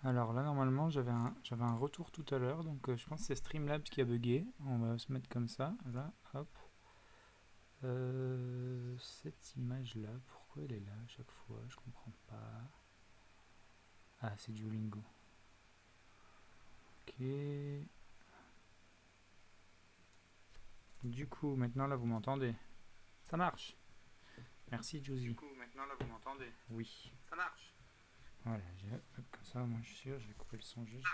Alors là, normalement, j'avais un retour tout à l'heure, donc je pense que c'est Streamlabs qui a bugué. On va se mettre comme ça, là, hop. Cette image-là, pourquoi elle est là à chaque fois? Je comprends pas. Ah, c'est Duolingo. Ok. Du coup, maintenant là, vous m'entendez? Ça marche. Merci, Josie. Maintenant là vous m'entendez? Oui. Ça marche. Voilà, comme ça, moi je suis sûr, je vais couper le son juste.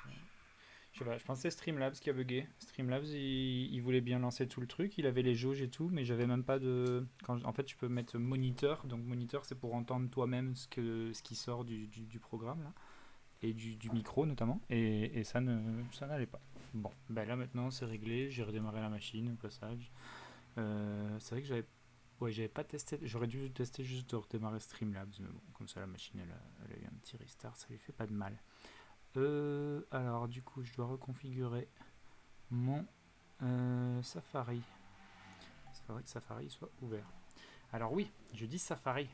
Je sais pas, je pensais Streamlabs qui a bugué. Streamlabs, il voulait bien lancer tout le truc, il avait les jauges et tout, mais j'avais même pas de. En fait, tu peux mettre moniteur, donc moniteur c'est pour entendre toi-même ce qui sort du programme là, et du micro notamment, et ça n'allait pas. Bon, ben là maintenant c'est réglé, j'ai redémarré la machine au passage. C'est vrai que j'avais pas testé, j'aurais dû tester juste de redémarrer Streamlabs, mais bon, comme ça la machine elle a eu un petit restart, ça lui fait pas de mal. Alors du coup, je dois reconfigurer mon Safari. Il faudrait que Safari soit ouvert. Alors oui, je dis Safari,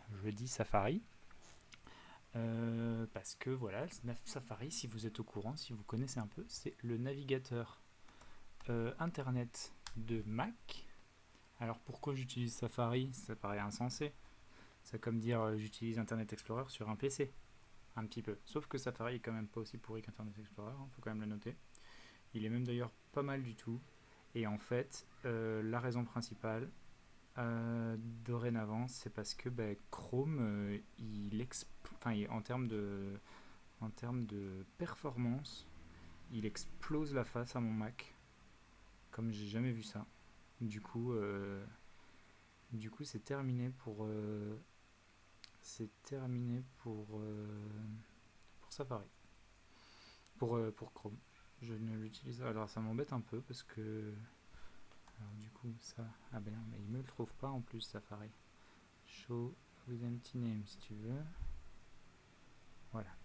parce que voilà, Safari, si vous êtes au courant, si vous connaissez un peu, c'est le navigateur Internet de Mac. Alors pourquoi j'utilise Safari? Ça paraît insensé. C'est comme dire j'utilise Internet Explorer sur un PC, un petit peu. Sauf que Safari est quand même pas aussi pourri qu'Internet Explorer, il faut quand même le noter. Il est même d'ailleurs pas mal du tout. Et en fait, la raison principale, dorénavant, c'est parce que Chrome, en termes de performance, il explose la face à mon Mac, comme j'ai jamais vu ça. Du coup, euh, du coup, c'est terminé pour Safari, pour Chrome. Je ne l'utilise. Alors ça m'embête un peu parce que alors du coup ça, ah ben non, mais il me le trouve pas en plus Safari. Show with empty name si tu veux. Voilà.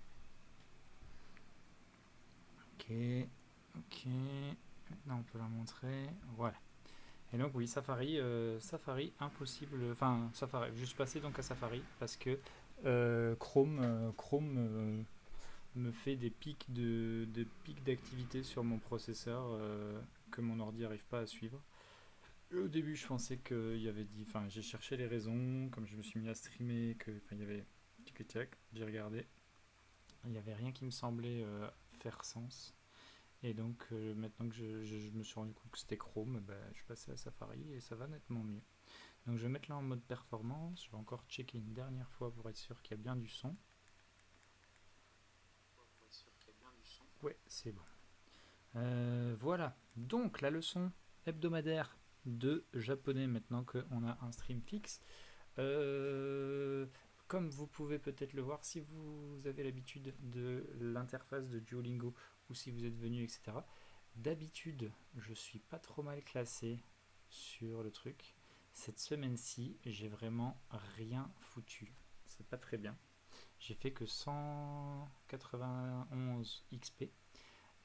Ok, ok. Maintenant on peut la montrer. Voilà. Et donc oui, Safari impossible. Enfin Safari. Je suis passé donc à Safari parce que Chrome me fait des pics d'activité sur mon processeur que mon ordi n'arrive pas à suivre. Au début, je pensais qu'il y avait dit. Enfin, j'ai cherché les raisons, comme je me suis mis à streamer, il y avait. Tic-tac, j'ai regardé. Il n'y avait rien qui me semblait faire sens. Et donc, maintenant que je me suis rendu compte que c'était Chrome, je suis passé à Safari et ça va nettement mieux. Donc, je vais mettre là en mode performance. Je vais encore checker une dernière fois pour être sûr qu'il y a bien du son. Ouais, c'est bon. Voilà. Donc, la leçon hebdomadaire de japonais maintenant qu'on a un stream fixe. Euh, Comme vous pouvez peut-être le voir si vous avez l'habitude de l'interface de Duolingo ou si vous êtes venu, etc. D'habitude, je suis pas trop mal classé sur le truc. Cette semaine-ci, j'ai vraiment rien foutu. C'est pas très bien. J'ai fait que 191 XP.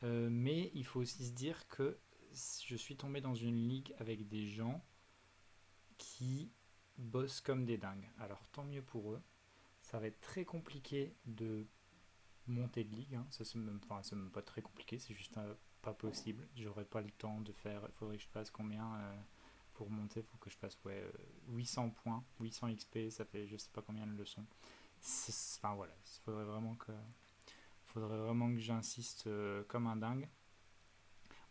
Mais il faut aussi se dire que je suis tombé dans une ligue avec des gens qui bossent comme des dingues. Alors tant mieux pour eux. Ça va être très compliqué de monter de ligue. Hein. Ça, c'est même pas très compliqué, c'est juste pas possible. J'aurais pas le temps de faire. Il faudrait que je fasse combien pour monter? Il faut que je fasse 800 points, 800 XP, ça fait je sais pas combien de leçons. Enfin voilà, faudrait vraiment que j'insiste comme un dingue.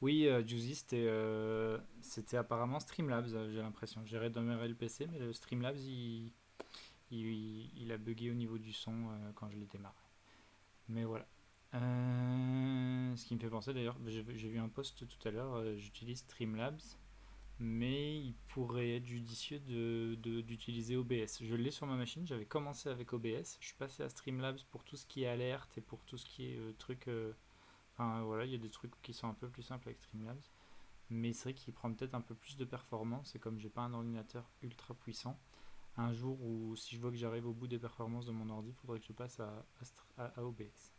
Oui, Juicy, c'était apparemment Streamlabs, j'ai l'impression. J'ai redémarré le PC, mais le Streamlabs, il a bugué au niveau du son quand je l'ai démarré. Mais voilà. Ce qui me fait penser d'ailleurs, j'ai vu un post tout à l'heure, j'utilise Streamlabs, mais il pourrait être judicieux d'utiliser OBS. Je l'ai sur ma machine, j'avais commencé avec OBS, je suis passé à Streamlabs pour tout ce qui est alerte et pour tout ce qui est enfin voilà, il y a des trucs qui sont un peu plus simples avec Streamlabs, mais c'est vrai qu'il prend peut-être un peu plus de performance, et comme j'ai pas un ordinateur ultra puissant, un jour où si je vois que j'arrive au bout des performances de mon ordi, il faudrait que je passe à OBS.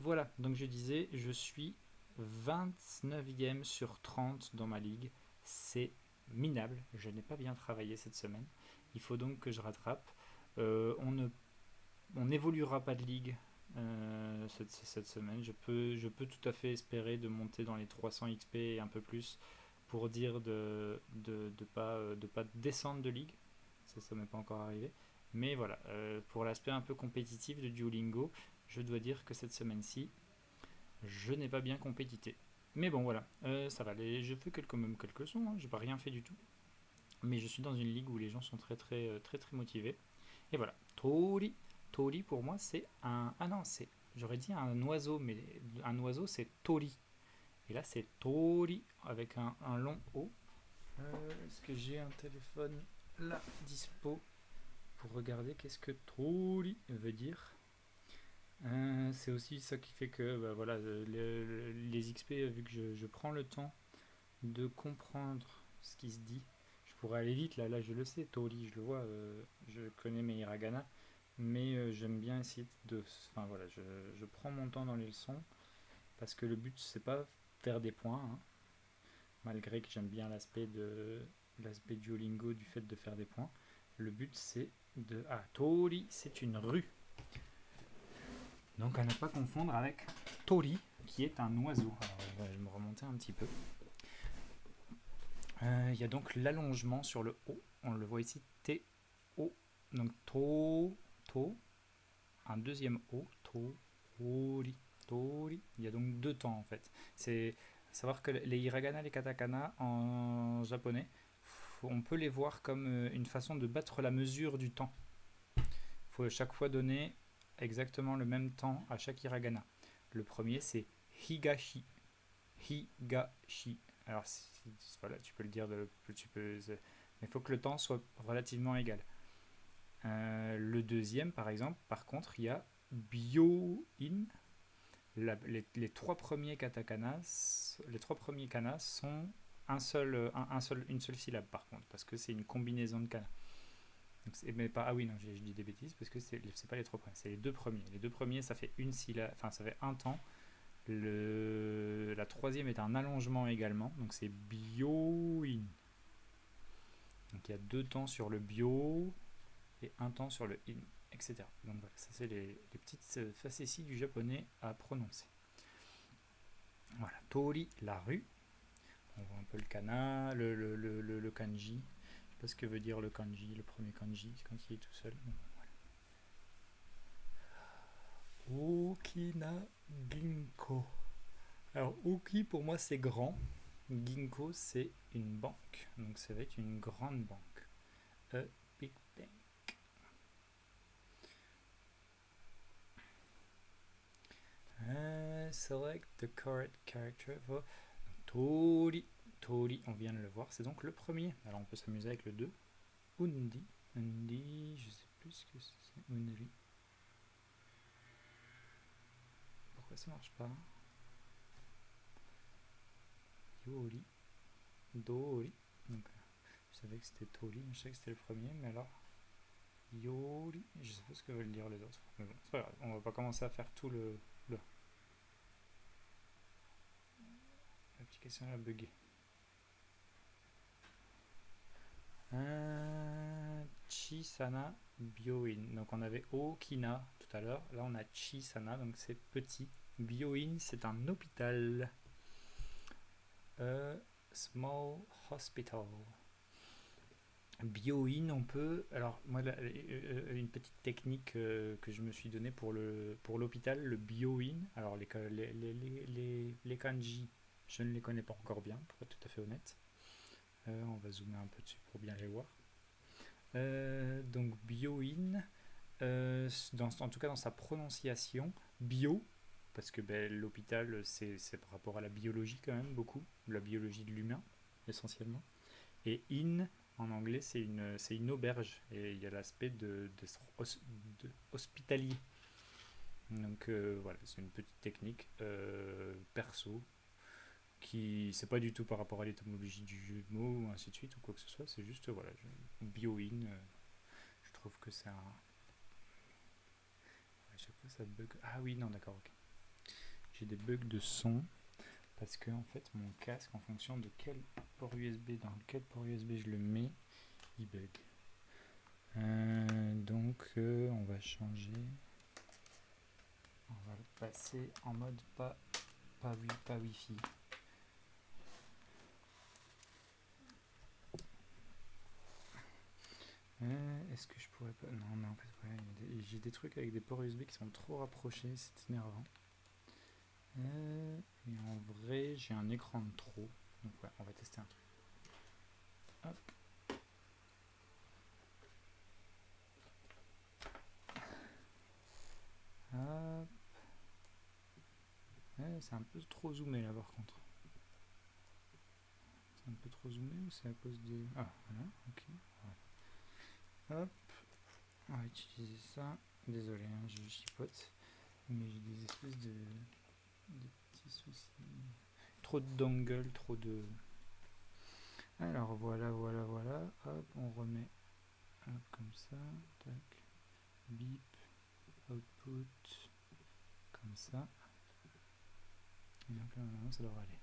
Voilà, donc je disais, je suis 29e sur 30 dans ma ligue. C'est minable, je n'ai pas bien travaillé cette semaine. Il faut donc que je rattrape. On n'évoluera pas de ligue cette semaine. Je peux tout à fait espérer de monter dans les 300 XP et un peu plus pour dire de pas descendre de ligue. Ça m'est pas encore arrivé. Mais voilà, pour l'aspect un peu compétitif de Duolingo, je dois dire que cette semaine-ci, je n'ai pas bien compétité. Mais bon, voilà, ça va. Je fais même quelques sons, hein, j'ai pas rien fait du tout. Mais je suis dans une ligue où les gens sont très motivés. Et voilà, Tori. Tori pour moi c'est un... Ah non, c'est... J'aurais dit un oiseau, mais un oiseau c'est Tori. Et là c'est Tori avec un long O. Est-ce que j'ai un téléphone là dispo pour regarder qu'est-ce que Tori veut dire? C'est aussi ça qui fait que bah, voilà, les XP, vu que je prends le temps de comprendre ce qui se dit, je pourrais aller vite, là je le sais, Tori, je le vois, je connais mes hiragana, mais j'aime bien essayer de... Enfin voilà, je prends mon temps dans les leçons, parce que le but c'est pas faire des points, hein, malgré que j'aime bien l'aspect Duolingo du fait de faire des points. Le but c'est de... Ah, Tori, c'est une rue. Donc à ne pas confondre avec Tori, qui est un oiseau. Alors je vais me remonter un petit peu. Il y a donc l'allongement sur le O. On le voit ici, T-O. Donc to, un deuxième O, tori, tori. Il y a donc deux temps en fait. C'est savoir que les hiragana, les katakana en japonais, on peut les voir comme une façon de battre la mesure du temps. Il faut chaque fois donner exactement le même temps à chaque hiragana. Le premier c'est higashi. Higashi. Alors voilà, tu peux le dire, mais il faut que le temps soit relativement égal. Le deuxième, par exemple, par contre, il y a Byo-in. Les trois premiers katakanas, les trois premiers kanas sont une seule syllabe, par contre, parce que c'est une combinaison de kanas. Mais pas, ah oui, non, je dis des bêtises, parce que c'est pas les trois premiers, c'est les deux premiers. Les deux premiers, ça fait une syllabe, enfin, ça fait un temps. La troisième est un allongement également, donc c'est bio-in. Donc il y a deux temps sur le bio et un temps sur le in, etc. Donc voilà, ça c'est les petites facéties du japonais à prononcer. Voilà, tori, la rue. On voit un peu le kana, le kanji. Je sais pas ce que veut dire le kanji, le premier kanji, quand il est tout seul. Voilà. Okina ginko. Alors, Uki pour moi c'est grand, Ginkgo c'est une banque, donc ça va être une grande banque. A big bank. Select the correct character for Tori. Tori, on vient de le voir, c'est donc le premier. Alors on peut s'amuser avec le 2. Undi. Undi, je sais plus ce que c'est. Unri. Pourquoi ça marche pas? Yori. Dori. Donc, je savais que c'était Tori, mais je savais que c'était le premier, mais alors Yori, je sais pas ce que veulent dire les autres. Mais bon, c'est pas grave, on va pas commencer à faire tout le... L'application a bugué. Chisana Byoin. Donc on avait Okina tout à l'heure. Là on a Chisana, donc c'est petit. Byoin, c'est un hôpital. A small hospital. Byoin, on peut... Alors moi, une petite technique que je me suis donnée pour l'hôpital, le Byoin. Alors les kanji, je ne les connais pas encore bien, pour être tout à fait honnête. On va zoomer un peu dessus pour bien les voir. Donc Byoin, en tout cas dans sa prononciation, bio, parce que l'hôpital c'est par rapport à la biologie quand même beaucoup, la biologie de l'humain essentiellement. Et in en anglais c'est une auberge et il y a l'aspect de hospitalier. Donc voilà, c'est une petite technique perso qui c'est pas du tout par rapport à l'étymologie du jeu de mots ou ainsi de suite ou quoi que ce soit, c'est juste voilà, bio-in, je trouve que c'est un... À chaque fois ça bug. Ah oui, non, d'accord, ok. J'ai des bugs de son parce que en fait mon casque, en fonction de quel port USB, dans quel port USB je le mets, il bug. Donc on va changer passer en mode pas Wi-Fi. Est-ce que je pourrais pas... Non, mais en fait, ouais, j'ai des trucs avec des ports USB qui sont trop rapprochés, c'est énervant. Et en vrai, j'ai un écran de trop. Donc ouais, on va tester un truc. Hop. Hop. Ouais, c'est un peu trop zoomé là par contre. C'est un peu trop zoomé ou c'est à cause de... Ah, voilà, ok. Voilà. Hop. On va utiliser ça. Désolé, hein, je chipote. Mais j'ai des espèces de petits soucis. Trop de dongle, trop de... Alors voilà. Hop, on remet hop, comme ça. Tac. Bip. Output. Comme ça. Et donc là, normalement, ça devrait aller.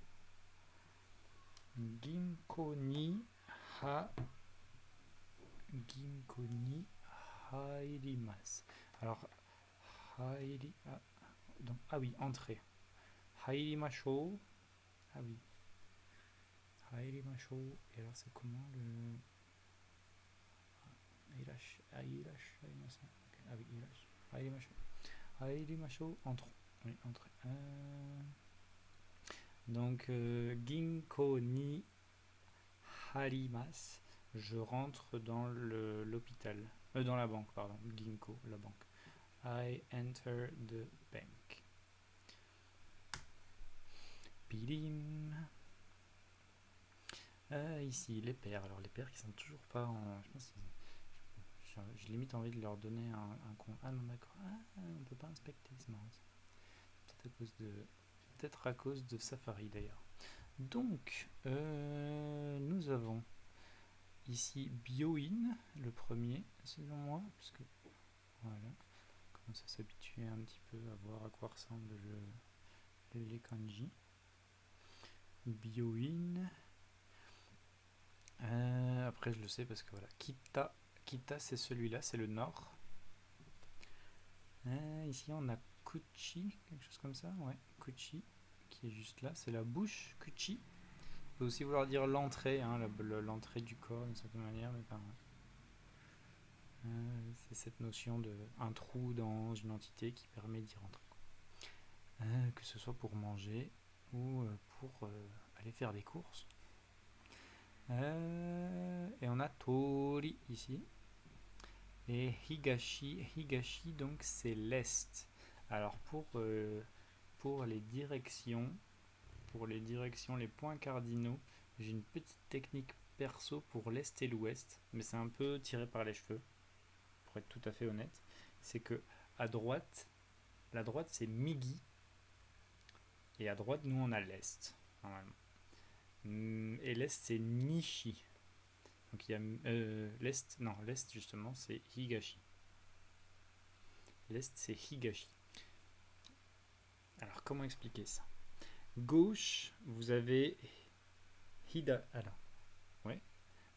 Ginkgo ni hairimasu. Alors, donc, ah oui, entrée. Hairimashou. Ah oui. Hairimashou. Et alors, c'est comment le... Airashaimasu. Okay. Ah oui, Hairimashou. Hairimashou. Entrons. Oui, entrée. Donc, Ginkgo ni harimasu. Je rentre dans l'hôpital. Dans la banque, pardon. Ginkgo, la banque. I enter the bank. Pilim. Ici, les pairs. Alors, les pairs qui sont toujours pas en... Je pense j'ai limite envie de leur donner un compte. Ah non, d'accord. Ah, on peut pas inspecter, c'est marrant. Peut-être à cause de Safari d'ailleurs. Donc, nous avons ici Bioin, le premier, selon moi, parce que voilà, on commence à s'habituer un petit peu à voir à quoi ressemble les kanji. Bioin. Après, je le sais parce que voilà, Kita c'est celui-là, c'est le nord. Ici, on a Kuchi, quelque chose comme ça, ouais, Kuchi, qui est juste là, c'est la bouche, Kuchi. Ça peut aussi vouloir dire l'entrée, hein, l'entrée du corps d'une certaine manière, mais pas. C'est cette notion de un trou dans une entité qui permet d'y rentrer. Que ce soit pour manger ou pour aller faire des courses. Et on a Tori ici. Et Higashi donc c'est l'est. Alors pour les directions, les points cardinaux, j'ai une petite technique perso pour l'est et l'ouest, mais c'est un peu tiré par les cheveux, pour être tout à fait honnête. C'est que à droite, la droite c'est Migi, et à droite nous on a l'est, normalement. Et l'est c'est Nishi. Donc il y a l'est justement c'est Higashi. L'est c'est Higashi. Alors comment expliquer ça? Gauche, vous avez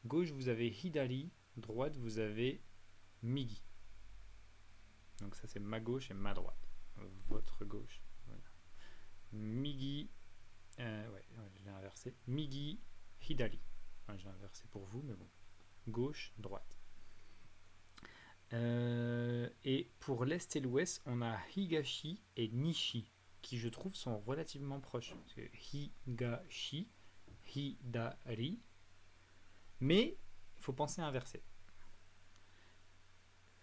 Gauche, vous avez Hidari. Droite, vous avez Migi. Donc ça, c'est ma gauche et ma droite. Votre gauche. Voilà. Migi. Je l'ai inversé. Migi, Hidari. Enfin, je l'ai inversé pour vous, mais bon. Gauche, droite. Et pour l'est et l'ouest, on a Higashi et Nishi, qui je trouve sont relativement proches. Higashi, Hidari. Mais il faut penser à inverser.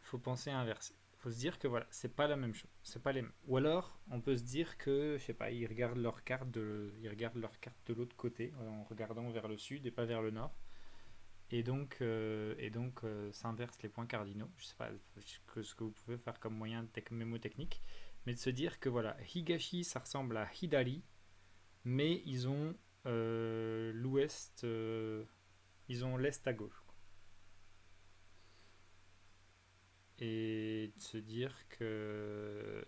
Il faut se dire que voilà, c'est pas la même chose. C'est pas les mêmes. Ou alors, on peut se dire que, je sais pas, ils regardent leur carte de l'autre côté, en regardant vers le sud et pas vers le nord. Et donc s'inverse les points cardinaux. Je sais pas ce que vous pouvez faire comme moyen mémotechnique, mais de se dire que voilà, Higashi, ça ressemble à Hidari, mais ils ont l'ouest, ils ont l'est à gauche. Et de se dire que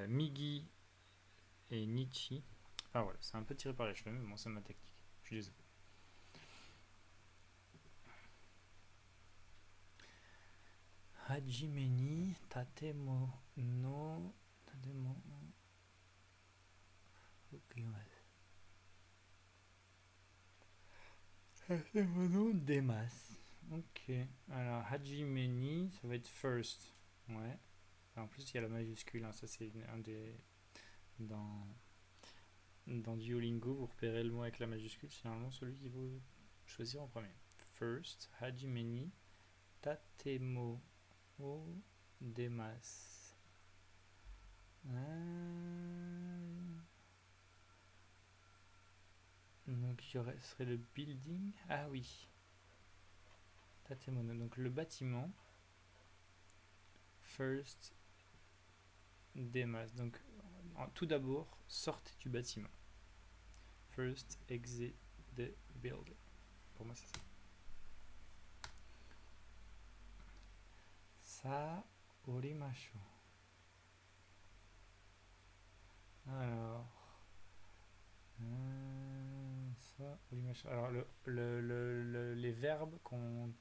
Migi et Nichi, enfin voilà, c'est un peu tiré par les cheveux, mais bon, c'est ma technique. Je suis désolé. Hajime ni tatemo Hatemono Demas. Ok. Alors, Hajimeni, ça va être first. Ouais. En plus, il y a la majuscule, hein. Ça, c'est un des. Dans, dans Duolingo, vous repérez le mot avec la majuscule. C'est normalement celui qu'il faut choisir en premier. First, Hajimeni, Tatemo o Demas. Donc, ce serait le building. Ah oui. Tatemono. Donc, le bâtiment. First, Demas. Donc, tout d'abord, sortez du bâtiment. First, exit the building. Pour moi, c'est ça. Sa orimashou. Alors, ça orimashou. Alors, les verbes qu'on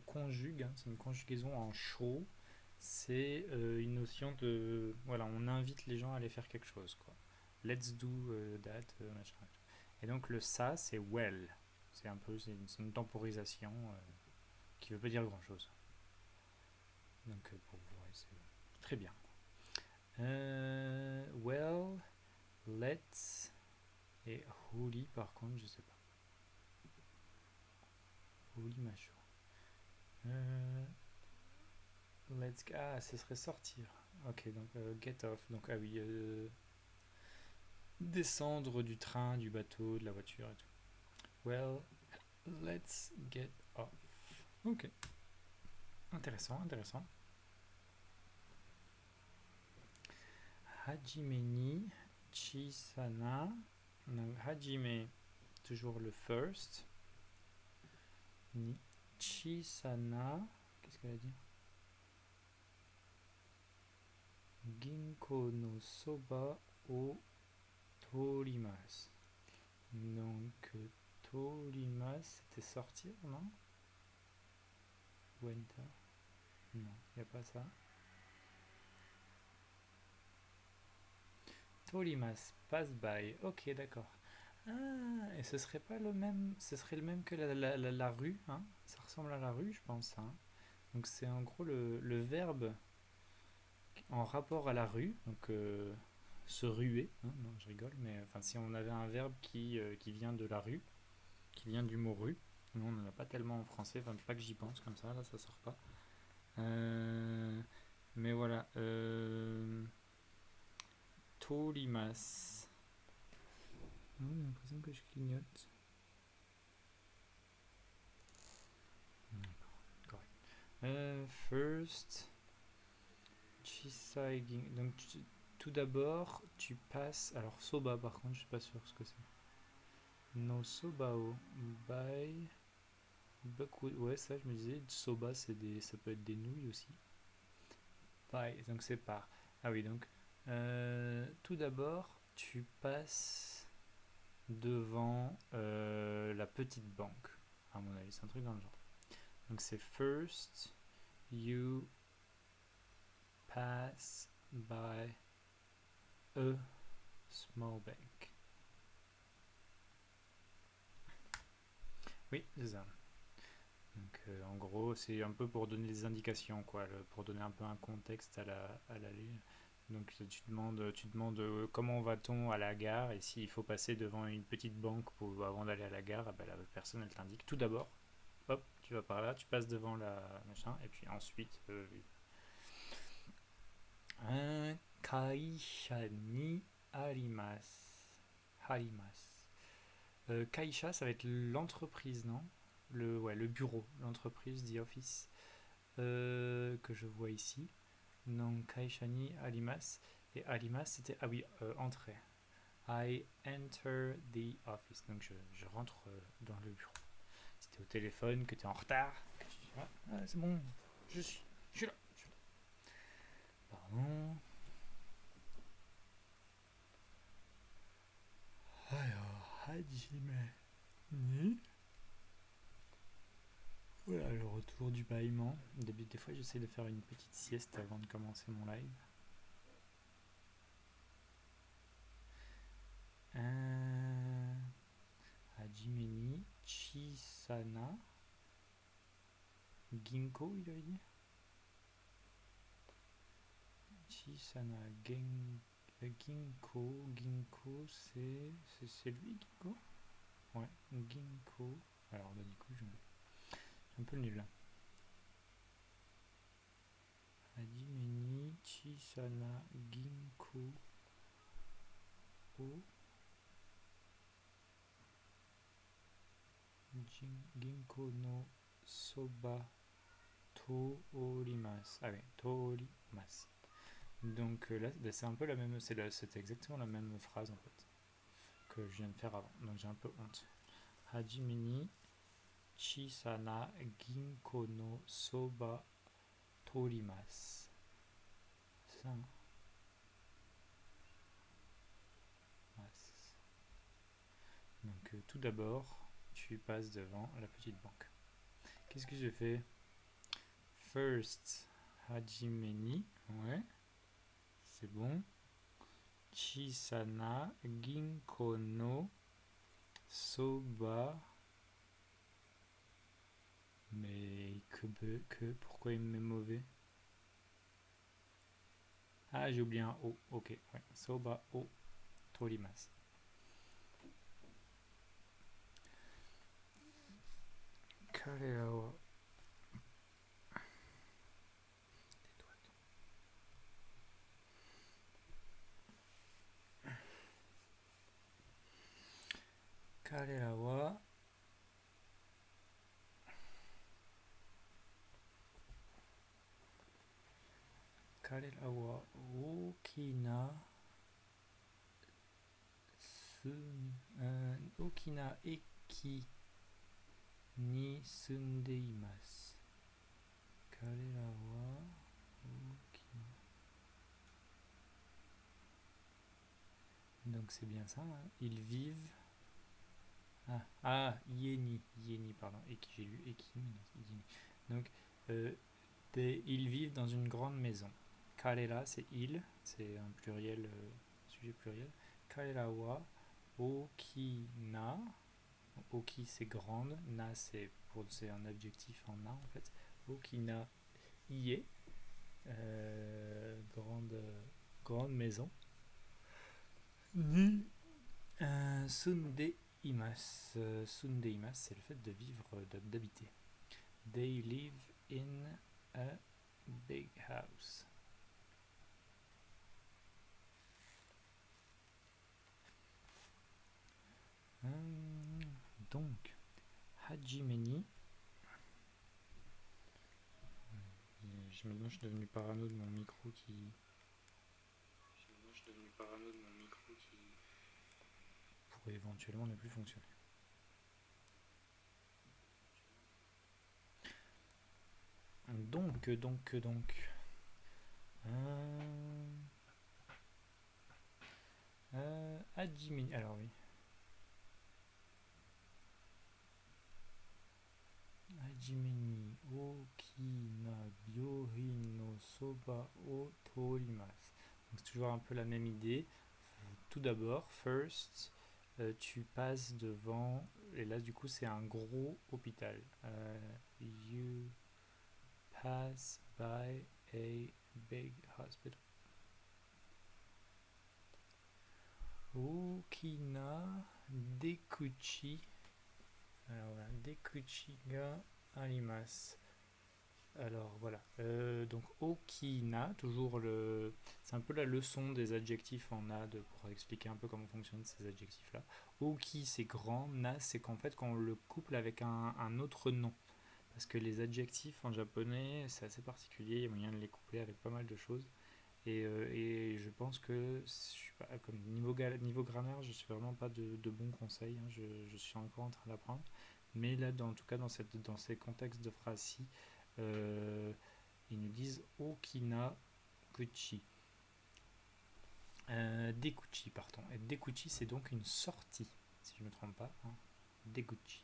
conjugue, hein, c'est une conjugaison en chaud. C'est une notion de. Voilà, on invite les gens à aller faire quelque chose, quoi. Let's do that, machin. Et donc, le ça, c'est well. C'est un peu. C'est une temporisation qui veut pas dire grand chose. Donc, pour vous, ouais, c'est très bien. Well, let's. Et holy, par contre, je sais pas. Holy macho. Let's. Ah, ce serait sortir. Ok, donc get off. Donc, ah oui. Descendre du train, du bateau, de la voiture et tout. Well, let's get off. Ok. Intéressant, intéressant. Hajime ni chisana. Donc, Hajime, toujours le first. Ni chisana. Qu'est-ce qu'elle a dit? Ginko no soba o torimasu. Donc, torimasu, c'était sortir, non? Ou enter? Non, il n'y a pas ça. Torimasu, pass by. Ok, d'accord. Ah, et ce serait pas le même, ce serait le même que la rue, hein? Ça ressemble à la rue, je pense, hein. Donc c'est en gros le verbe en rapport à la rue, donc se ruer, hein, non, je rigole, mais enfin si on avait un verbe qui vient de la rue, qui vient du mot rue, nous on n'en a pas tellement en français, enfin pas que j'y pense comme ça, là ça sort pas. Mais voilà, torimas. Oh, j'ai l'impression que je clignote. First, Chisai. Donc, tout d'abord, tu passes. Alors, soba, par contre, je suis pas sûr ce que c'est. No sobao. By. Ouais, ça, je me disais. Soba, ça peut être des nouilles aussi. By. Donc, c'est par. Ah oui, donc. Tout d'abord, tu passes devant la petite banque. À mon avis, c'est un truc dans le genre. Donc, c'est first. You pass by a small bank. Oui, c'est ça. Donc, en gros, c'est un peu pour donner des indications, quoi, pour donner un peu un contexte à la ligne. Donc, tu demandes comment va-t-on à la gare, et s'il faut passer devant une petite banque avant d'aller à la gare, ben, la personne elle t'indique tout d'abord, hop, tu vas par là, tu passes devant la machin, et puis ensuite, un kaisha ni arimasu. Kaisha, ça va être l'entreprise, non? Le bureau, l'entreprise, the office, que je vois ici. Non, Kaisha ni arimasu. Et arimasu, c'était, ah oui, entrer. I enter the office. Donc je rentre dans le bureau. Si t'es au téléphone, que t'es en retard, c'est bon, je suis là. Pardon. Alors, Hajime ni. Voilà le retour du bâillement. Des fois, j'essaie de faire une petite sieste avant de commencer mon live. Hajime ni chisai Chisana Ginko, il avait dit. Chisana Ginko. Ginko, c'est lui, Ginko? Ouais, Ginko. Alors, bah, du coup, je suis un peu nul là. Hajime Chisana Ginko o Ginko no Soba Torimasu. Ah oui, Torimasu. Donc là, c'est un peu la même, c'est exactement la même phrase en fait que je viens de faire avant. Donc j'ai un peu honte. Hajime ni Chisana Ginko no Soba Torimasu. C'est ça, hein? Donc tout d'abord, tu passes devant la petite banque. Qu'est-ce que j'ai fait? First, Hajime ni, ouais, c'est bon. Chisana Ginko no Soba. Mais pourquoi il me met mauvais? Ah, j'ai oublié un O. Ok, ouais. Soba o torimasu. Karera wa Karera wa Okina Okina eki ni sundeimasu. Karera wa Okina. Donc c'est bien ça, hein. Ils vivent. Ieni, pardon. J'ai lu Eki, Ieni. Donc, ils vivent dans une grande maison. Karera, c'est il, c'est un pluriel, sujet pluriel. Karera wa okina. Oki, c'est grande. Na, c'est un adjectif en na, en fait. Okina, ie. Grande maison. Ni sundeimasu. Sundeimasu, c'est le fait de vivre, d'habiter. They live in a big house. Donc, Hajime ni. Maintenant, je suis devenu parano de mon micro qui. Pourrait éventuellement ne plus fonctionner. Donc. Hajime ni. Alors, oui. Hajime ni okina byorin no soba o torimasu. Donc c'est toujours un peu la même idée. Tout d'abord, first, tu passes devant, et là du coup c'est un gros hôpital. You pass by a big hospital. Okina dekuchi. Alors voilà, dekuchi ga arimasu. Alors voilà, donc okina, toujours c'est un peu la leçon des adjectifs en na pour expliquer un peu comment fonctionnent ces adjectifs-là. Oki c'est grand, na c'est qu'en fait quand on le couple avec un autre nom. Parce que les adjectifs en japonais c'est assez particulier, il y a moyen de les coupler avec pas mal de choses. Et je pense que je suis pas, comme niveau grammaire, je suis vraiment pas de bons conseils, hein, je suis encore en train d'apprendre. Mais là, en tout cas, dans ces contextes de phrases-ci, ils nous disent Okina Guchi. Dekuchi, pardon. Et Dekuchi, c'est donc une sortie, si je ne me trompe pas. Hein. Dekuchi.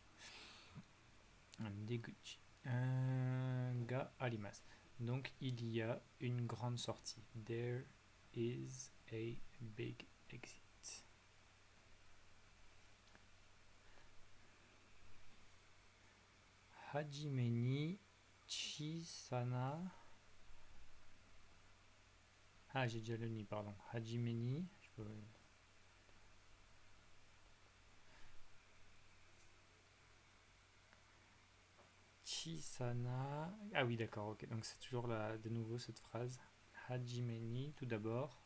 Dekuchi. Ga arimasu. Donc, il y a une grande sortie. There is a big exit. Hajime ni chisana. Ah, j'ai déjà le ni, pardon. Hajime ni. Chisana. Ah oui, d'accord, ok. Donc c'est toujours là, de nouveau cette phrase. Hajime ni, tout d'abord.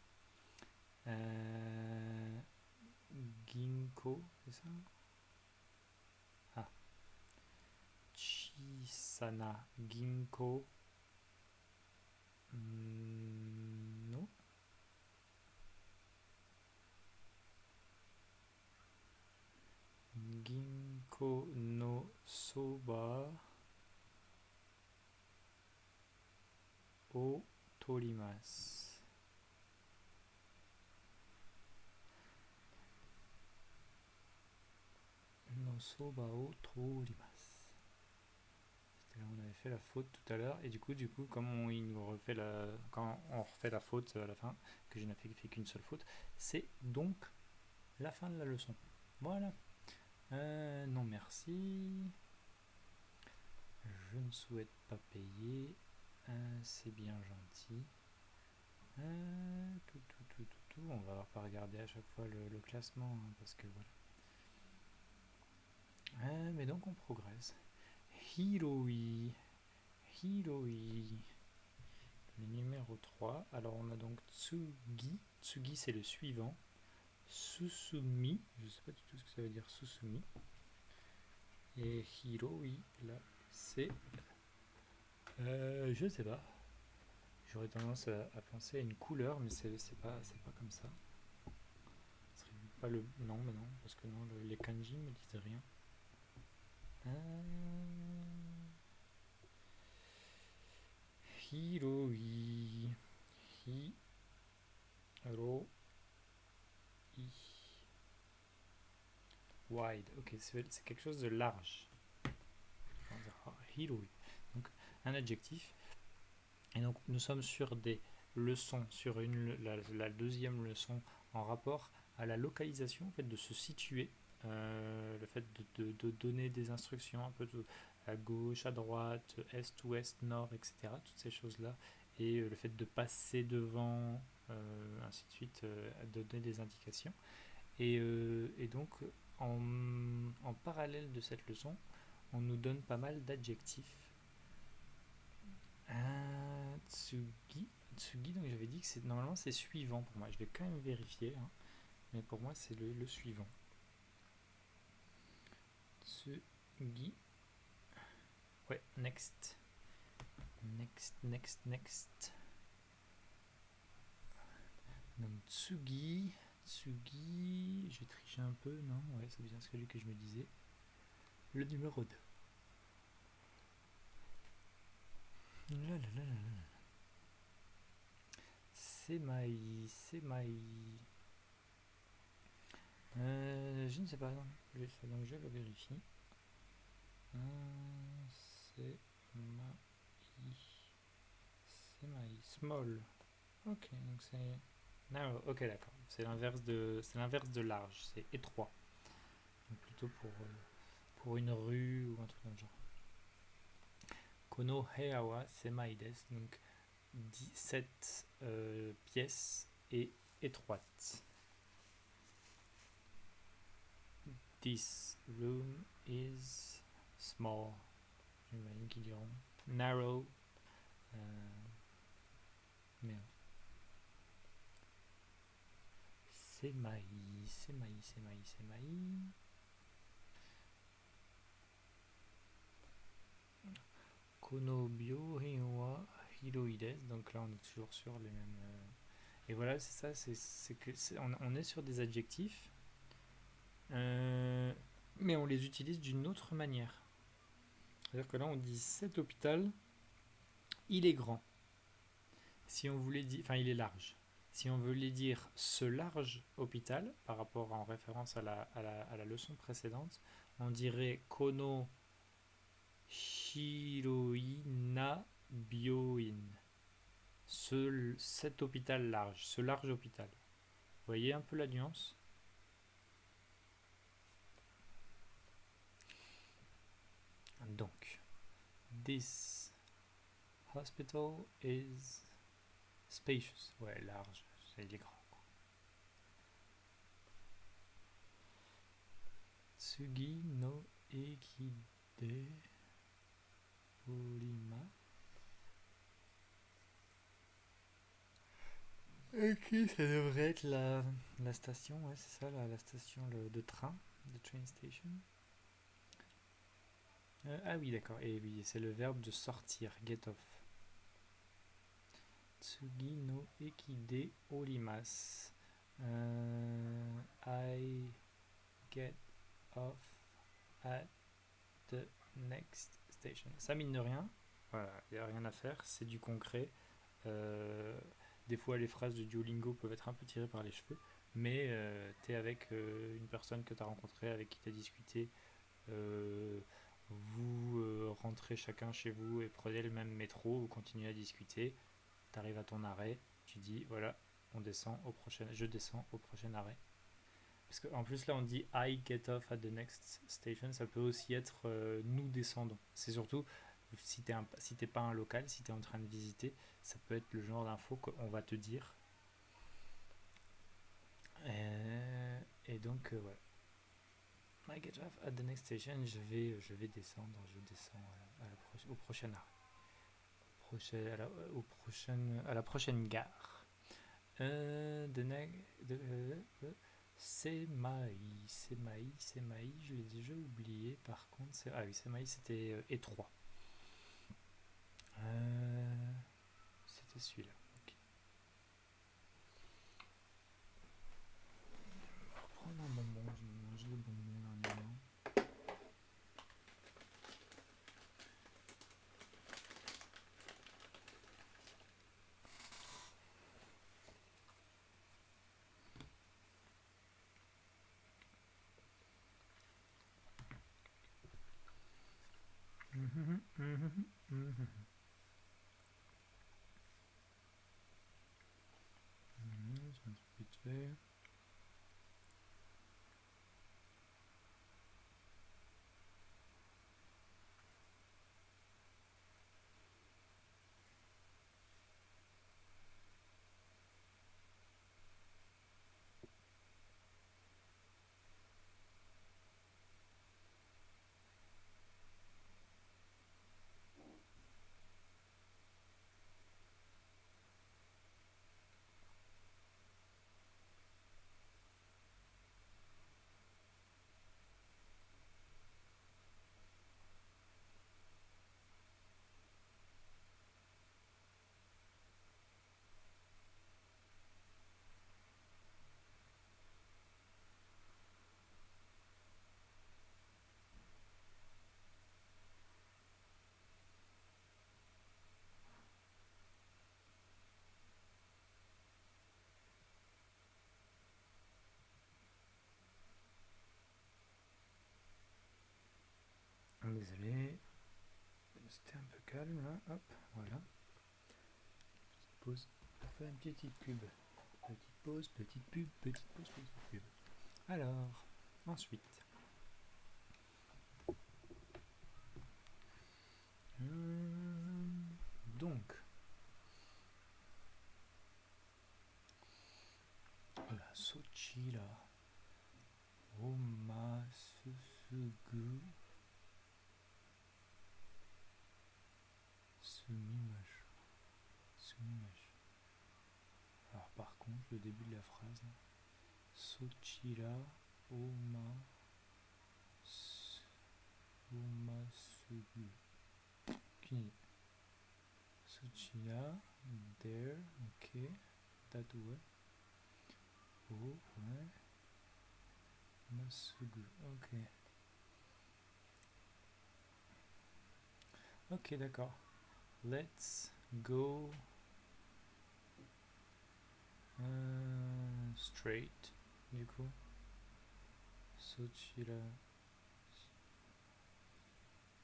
Ginko, c'est ça? Ah. Chisana Ginko. Non. Ginko no soba o torimasu. No soba o torimasu. C'était là où on avait fait la faute tout à l'heure. Et du coup, comme quand on refait la faute à la fin, que je n'ai fait qu'une seule faute, c'est donc la fin de la leçon. Voilà. Non merci. Je ne souhaite pas payer. C'est bien gentil. On va pas regarder à chaque fois le classement, hein, parce que voilà. Mais donc on progresse. Hiroi. Le numéro 3. Alors on a donc Tsugi. Tsugi c'est le suivant. Susumi. Je ne sais pas du tout ce que ça veut dire Susumi. Et Hiroi, là, c'est... je ne sais pas. J'aurais tendance à penser à une couleur, mais c'est pas comme ça. Ce serait pas le... Non, mais non, parce que non, les kanji me disent rien. Hiroi. Hiroi. Wide. Ok, c'est quelque chose de large. Hiroi. Donc, un adjectif. Et donc, nous sommes sur des leçons, sur la deuxième leçon en rapport à la localisation, en fait, de se situer. Le fait de donner des instructions un peu à gauche, à droite, est, ouest, nord, etc. Toutes ces choses-là. Et le fait de passer devant, ainsi de suite, à donner des indications. Et donc, en parallèle de cette leçon, on nous donne pas mal d'adjectifs. Tsugi, donc j'avais dit que normalement c'est suivant pour moi. Je vais quand même vérifier, hein, mais pour moi c'est le suivant. Tsugi. Ouais, next. Donc Tsugi, j'ai triché un peu, non? Ouais, c'est bien celui que je me disais. Le numéro 2. Semai. Je ne sais pas, donc je le vérifie. Semai. Small. Ok, donc c'est narrow. Ok, d'accord. C'est l'inverse de large. C'est étroit. Donc plutôt pour une rue ou un truc dans le genre. Kono hea wa semai desu. Donc 17 pièces et étroite. This room is small. J'imagine qu'ils diront narrow. Mais semai. Kono byohen wa hiroi desu. Donc là on est toujours sur les mêmes. Et voilà, c'est ça, on est sur des adjectifs, mais on les utilise d'une autre manière. C'est-à-dire que là on dit cet hôpital, il est grand. Si on voulait dire, enfin il est large. Si on voulait dire ce large hôpital, par rapport en référence à la leçon précédente, on dirait Kono Shiroi na Byoin. Cet hôpital large, ce large hôpital. Vous voyez un peu la nuance? Donc, This hospital is spacious. Ouais, large. Il est grand. Tsugi no Ekide Orima. Ok, ça devrait être la station, ouais, c'est ça, la station de train, the train station. Ah oui, d'accord, et oui, c'est le verbe de sortir, get off. Tsugi no eki de orimasu. I get off at the next station. Ça, mine de rien, voilà, il n'y a rien à faire, c'est du concret. Des fois, les phrases de Duolingo peuvent être un peu tirées par les cheveux, mais tu es avec une personne que tu as rencontrée, avec qui tu as discuté. Vous rentrez chacun chez vous et prenez le même métro, vous continuez à discuter. Tu arrives à ton arrêt, tu dis voilà, on descend au prochain, je descends au prochain arrêt. Parce qu'en plus, là, on dit I get off at the next station. Ça peut aussi être nous descendons. C'est surtout si t'es pas un local, si t'es en train de visiter, ça peut être le genre d'info qu'on va te dire. Et donc, ouais. I get off at the next station. Je vais descendre. Je descends au prochain arrêt. À la prochaine gare. Semaï, je l'ai déjà oublié par contre. Ah oui, Semaï c'était étroit. C'était celui-là. Okay. On va reprendre un bonbon, je vais manger les bonbons dernièrement. C'est un truc vite fait. Désolé, c'était un peu calme là. Hop, voilà. Petite pause. On va faire une petite pub. Petite pause, petite pub, petite pause, petite pub. Alors, ensuite. Donc, la Sochi là. Omasusugu Sumimash. Sumimash. Alors par contre, le début de la phrase. Sochira Omasugu. Sochira, there, ok. That way. Oh, ouais. Masugu, ok. Ok, d'accord. Let's go straight, du coup. Sochira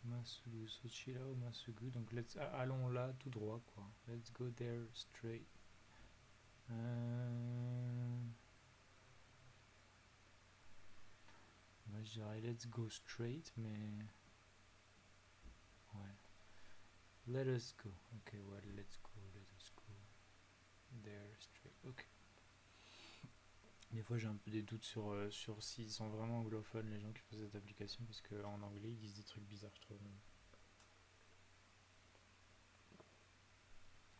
Masugu, Sochira ou Masugu. Donc allons là tout droit, quoi. Let's go there straight. Moi je dirais let's go straight, mais ouais. Let us go. Ok, well, let's go, let us go. There, straight. Ok. Des fois, j'ai un peu des doutes sur s'ils sont vraiment anglophones, les gens qui font cette application, parce qu'en anglais, ils disent des trucs bizarres, je trouve.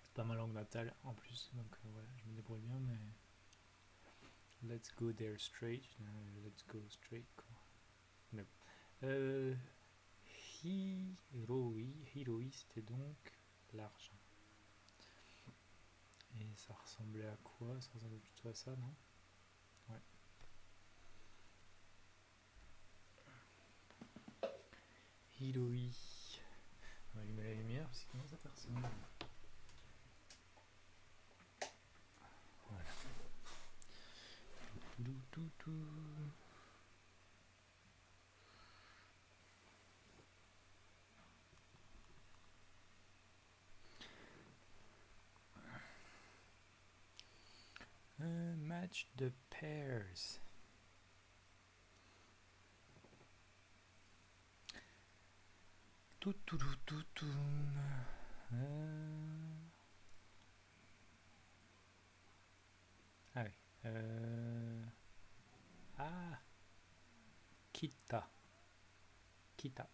C'est pas ma langue natale, en plus, donc voilà, je me débrouille bien, mais... Let's go there straight. Let's go straight, quoi. Mais bon. Hiroi, c'était donc l'argent. Et ça ressemblait à quoi? Ça ressemblait plutôt à ça, non? Ouais. Hiroi. On va allumer la lumière parce qu'il commence à faire sombre. Voilà. Un match de pairs. Ah oui. Ah. Kita. Kita.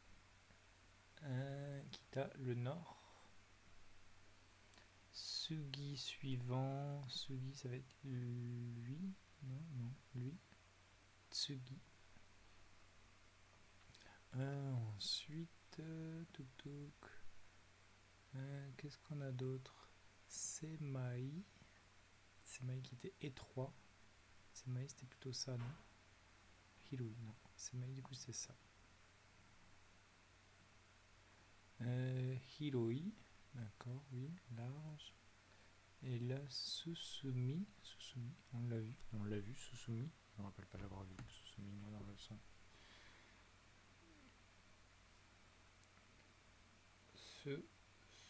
Kita, le nord. Sugi suivant. Sugi, ça va être lui. Non, lui. Tsugi. Ensuite, qu'est-ce qu'on a d'autre? Semai. Semai qui était étroit. Semai, c'était plutôt ça, non? Hiroi, non. Semai, du coup, c'est ça. Hiroi. D'accord, oui, large. Et là, Susumi. Susumi, on l'a vu. On l'a vu, Susumi. Je me rappelle pas l'avoir vu, Susumi, moi, dans le son.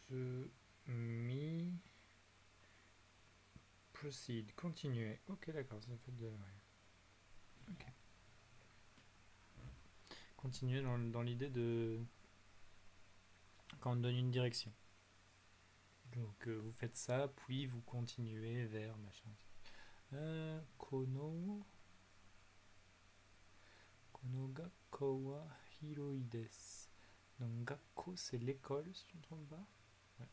Susumi. Proceed, continuer. Ok, d'accord, ça fait de... Ouais. Ok. Continuer dans l'idée de... Quand on donne une direction. Donc vous faites ça, puis vous continuez vers machin. Kono gakko wa hiroi desu. Donc gakko c'est l'école si je ne me trompe pas. Ouais.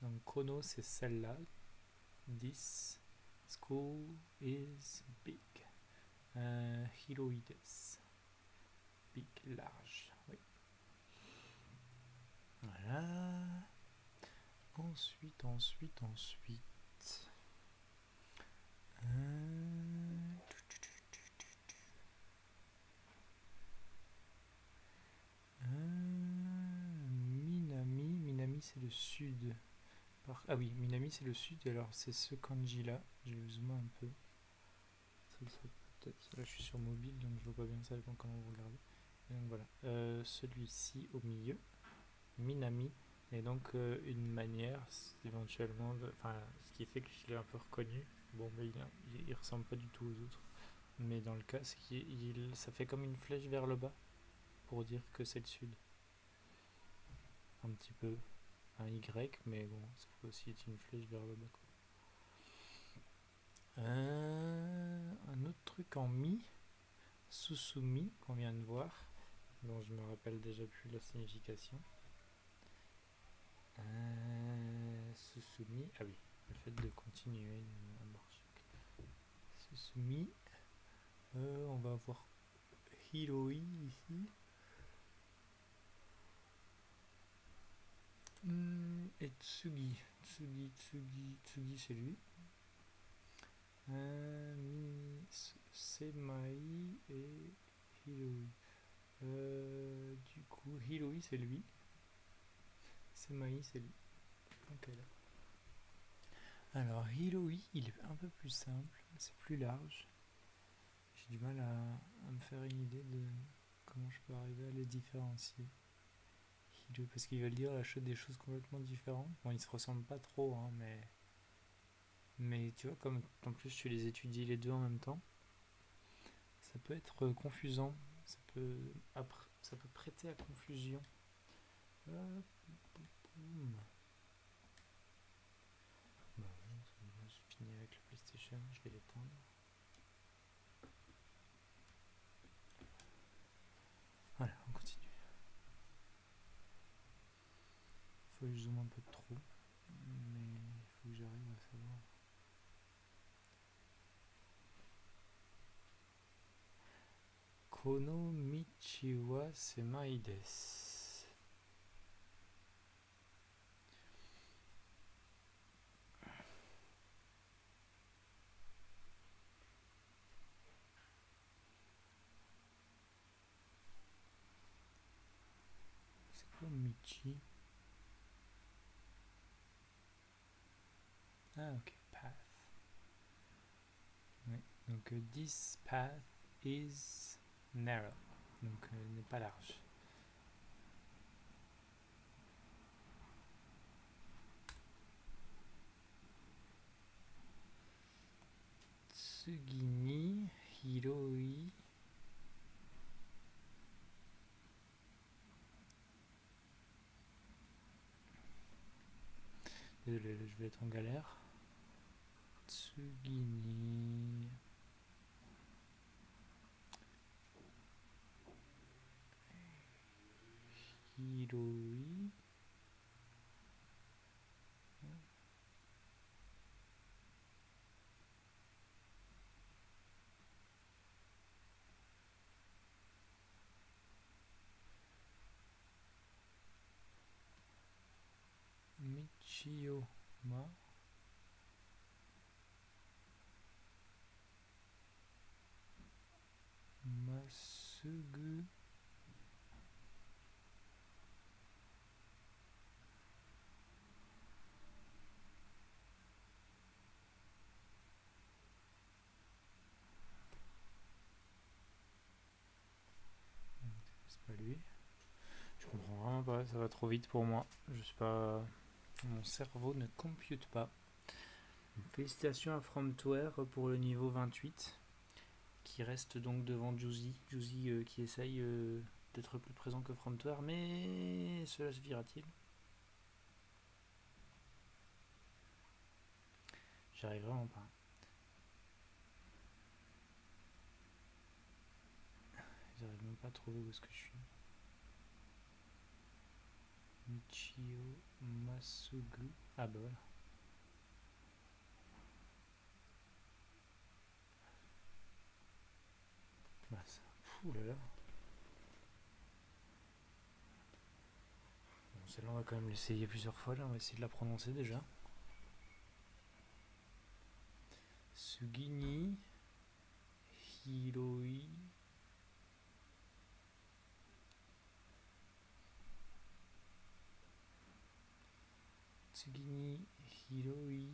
Donc kono c'est celle-là. This school is big. Hiroi desu. Big, large. Oui. Voilà. Ensuite. Minami c'est le sud. Ah oui, Minami c'est le sud, et alors c'est ce kanji là. Je vais zoomer un peu. Peut-être. Là je suis sur mobile donc je vois pas bien, ça dépend comment vous regardez. Et donc voilà. Celui-ci au milieu. Minami. Et donc une manière éventuellement, enfin ce qui fait que je l'ai un peu reconnu. Bon, mais il ressemble pas du tout aux autres. Mais dans le cas, ça fait comme une flèche vers le bas pour dire que c'est le sud. Un petit peu un Y, mais bon, ça peut aussi être une flèche vers le bas, quoi. Un autre truc en mi, Susumi, qu'on vient de voir, dont je me rappelle déjà plus la signification. Susumi, ah oui, le fait de continuer à marcher. Susumi, on va avoir Hiroi ici. Et Tsugi, c'est lui. Semai et Hiroi. Du coup, Hiroi c'est lui. Semai c'est lui. Ok, là. Alors, Hiroi, il est un peu plus simple, c'est plus large. J'ai du mal à me faire une idée de comment je peux arriver à les différencier. Parce qu'ils veulent dire des choses complètement différentes. Bon, ils se ressemblent pas trop, hein, mais tu vois, comme en plus tu les étudies les deux en même temps, ça peut être confusant. Ça peut prêter à confusion. Bah ouais, j'ai fini avec la PlayStation, je vais l'éteindre. Voilà, on continue. Faut que je zoome un peu trop, mais il faut que j'arrive à savoir. Kono Michi wa semai desu. C'est quoi Michi? Ah ok, path. Ouais. Donc this path is narrow. Donc n'est pas large. Tsugi ni hiroi. Désolé, je vais être en galère. Tsugi ni hiroi. Michio ma. Masugu. C'est pas lui. Je comprends vraiment pas, ça va trop vite pour moi. Je sais pas. Mon cerveau ne compute pas. Félicitations à Frontware pour le niveau 28, qui reste donc devant Juicy. Juicy qui essaye d'être plus présent que Frontware, mais cela suffira-t-il? J'arrive vraiment pas. J'arrive même pas à trouver où est-ce que je suis. Michio Masugu. Ah bah voilà. Bah ça. Ouh là là. Bon, celle-là on va quand même l'essayer plusieurs fois là, on va essayer de la prononcer déjà. Sugini Hiroi. Tsugini Hiroi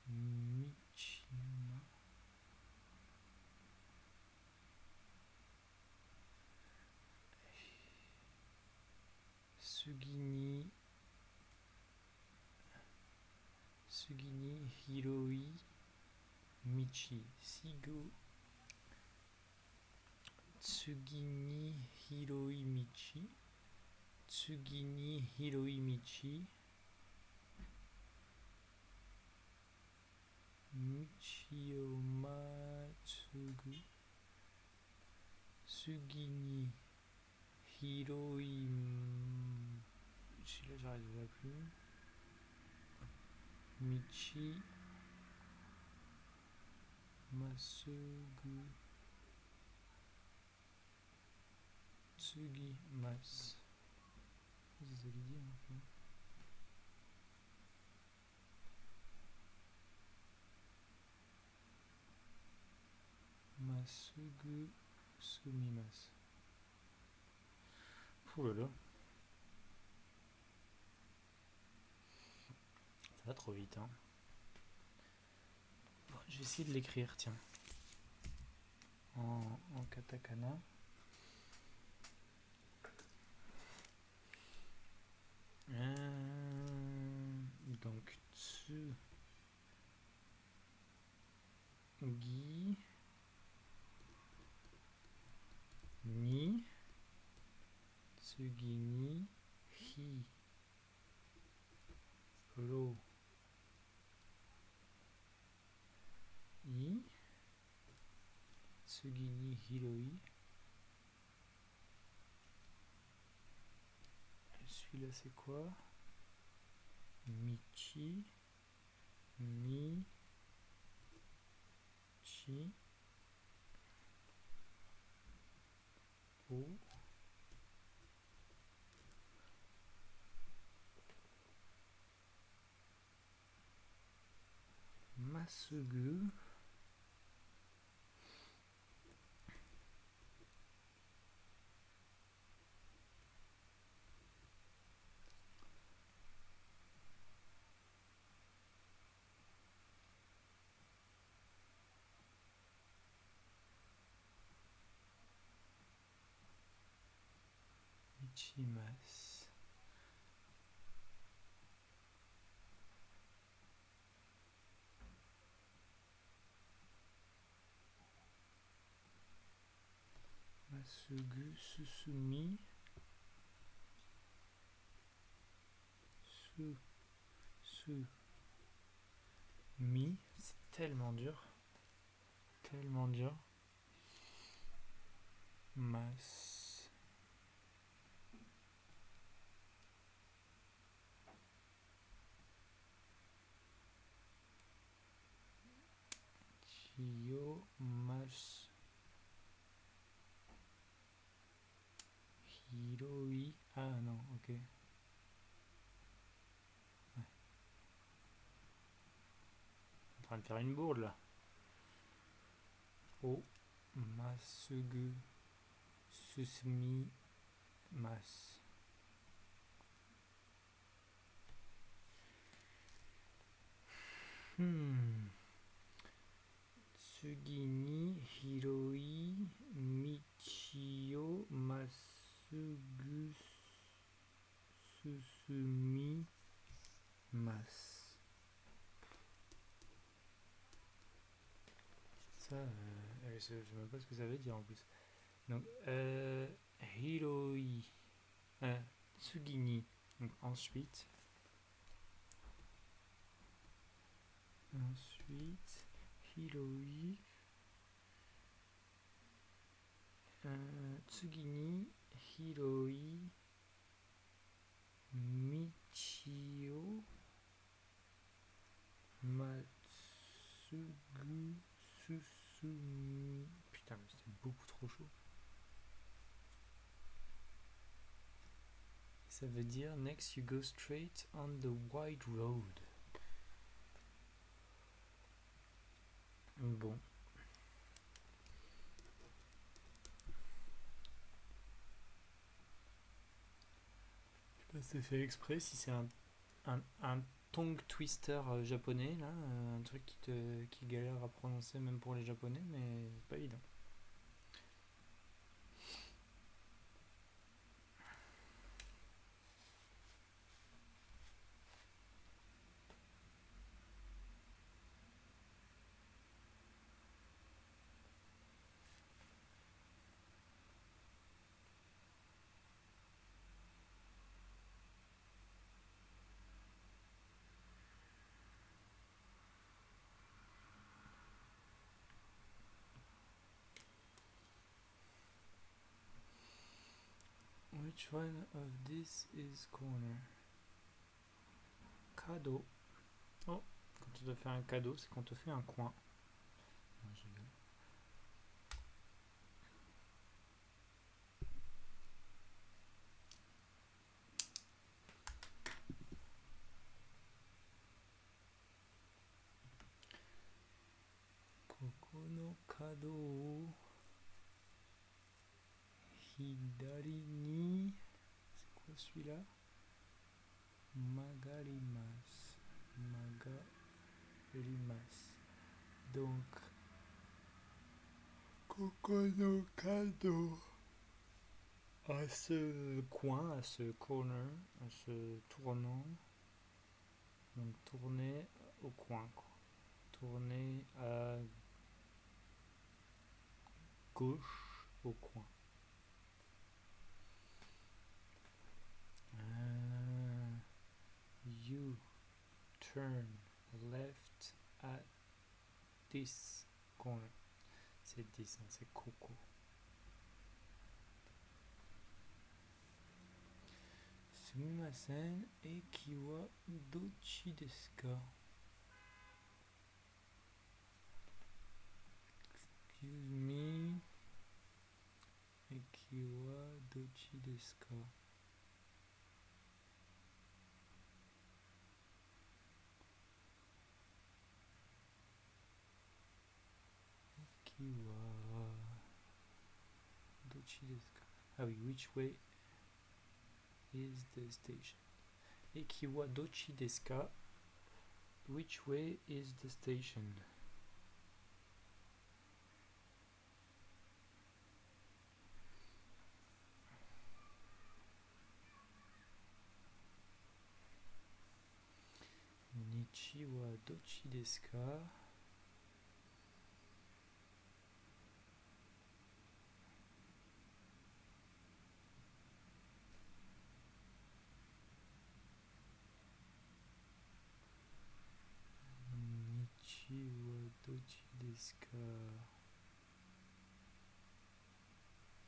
Michima. Sugini Hiroi Michi. Sigo. Tsugini Hiroi Michi. Tsugini Hiroi Michi. Michio Matsugu. Tsugini Hiroi. Là j'arrive plus. Michi Masugu Tsugi Mas. C'est ça qu'il dit hein. Masugu Sumimas. Ouh là là. Ça va trop vite hein. Bon, je vais essayer de l'écrire tiens. En katakana. Donc Tsugi ni Tsugini hi ro i. Tsugini hiroi. Celui-là c'est quoi? Michi ni chi o masugu ichimasu. Masugu susumi su mi. C'est tellement dur. Tellement dur. Mas. Chiyo mas. Hiroi. Ah non, ok. Ouais. En train de faire une bourde là. O masugu susumi mas. Tsugi ni hiroi michio masugu susumi mas. Ça, je sais même pas ce que ça veut dire en plus. Donc, hiroi, tsugini. Donc ensuite, hiroi, tsugini, hiroi, michio, matsugu, susumi. Putain, mais c'était beaucoup trop chaud. Ça veut dire next you go straight on the wide road. Bon. Je sais pas si c'est fait exprès, si c'est un tongue twister japonais, là, un truc qui galère à prononcer même pour les japonais, mais c'est pas évident. Which one of this is corner? Cadeau. Oh, quand tu dois faire un cadeau, c'est quand tu fais un coin. Non, je rigole. Koko no kado hidari ni. C'est quoi celui-là? Magarimasu. Magarimasu. Donc, Koko no kado. À ce coin, à ce corner, à ce tournant. Donc tourner au coin, quoi. Tourner à gauche au coin. turn left at this corner. C'est 10, hein, c'est Coco. Sumimasen, eki wa dochi desu ka? Excuse me. Eki wa dochi desu ka? Eki wa dochi desu ka? Ah oui, which way is the station? Eki wa dochi desu ka? Which way is the station? Nichi wa dochi desu ka? Nichi wa dochi desu ka?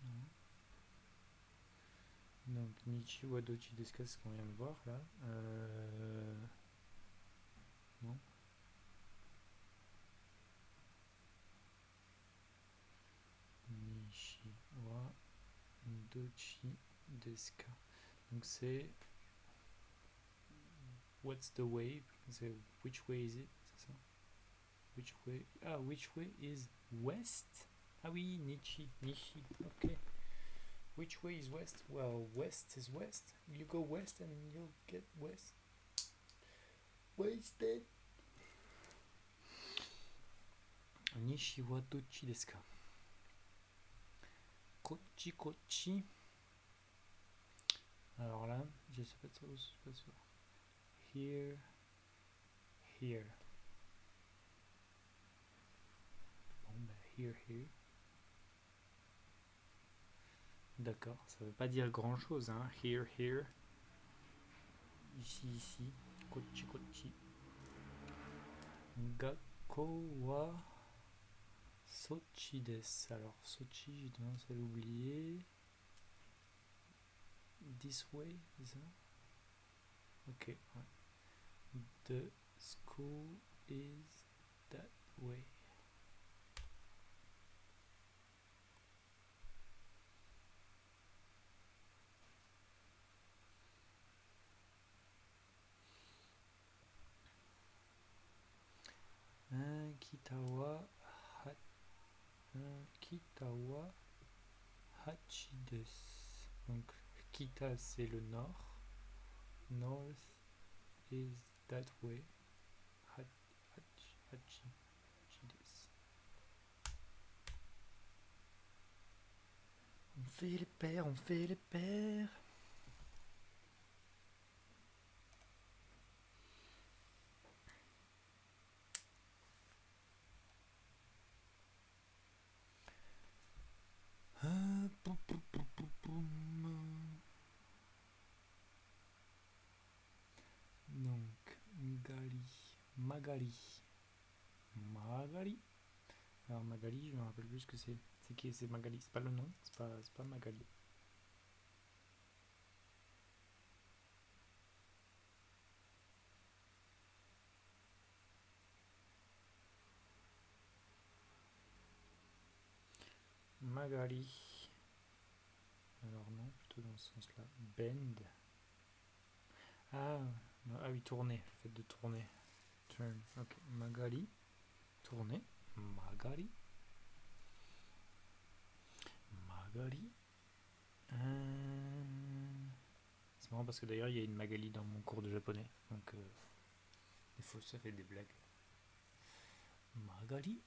Non. Donc Nichi wa dochi desu ka, c'est ce qu'on vient de voir là. Non. Nichi wa dochi desu ka? Donc c'est what's the way? C'est which way is it? C'est ça? Which way? Ah, which way is west? Ah oui, Nichi. Okay. Which way is west? Well, west is west. You go west and you'll get west. Wasted. Nishi wa dochi desu ka? Kochi kochi. Alors là, je sais pas trop, je suis pas sûr. Here. Bon, bah, here. D'accord, ça veut pas dire grand chose, hein. Here. Ici. Kochi. Gakko wa Sochi desu. Alors, Sochi, j'ai tendance à l'oublier. This way, c'est ça? Ok, ouais. The school is that way. Kitawa hachi desu. Donc Kita c'est le nord. North is that way. Hachi desu. On fait les paires. Donc, Magali. Alors Magali, je me rappelle plus ce que c'est. C'est qui? C'est Magali, c'est pas le nom, c'est pas Magali. Magali. Alors non, plutôt dans ce sens-là. Bend. Ah oui, tourner, le fait de tourner. Turn. Ok, Magali. Tourner. Magali. C'est marrant parce que d'ailleurs il y a une Magali dans mon cours de japonais. Donc des fois ça fait des blagues. Magali.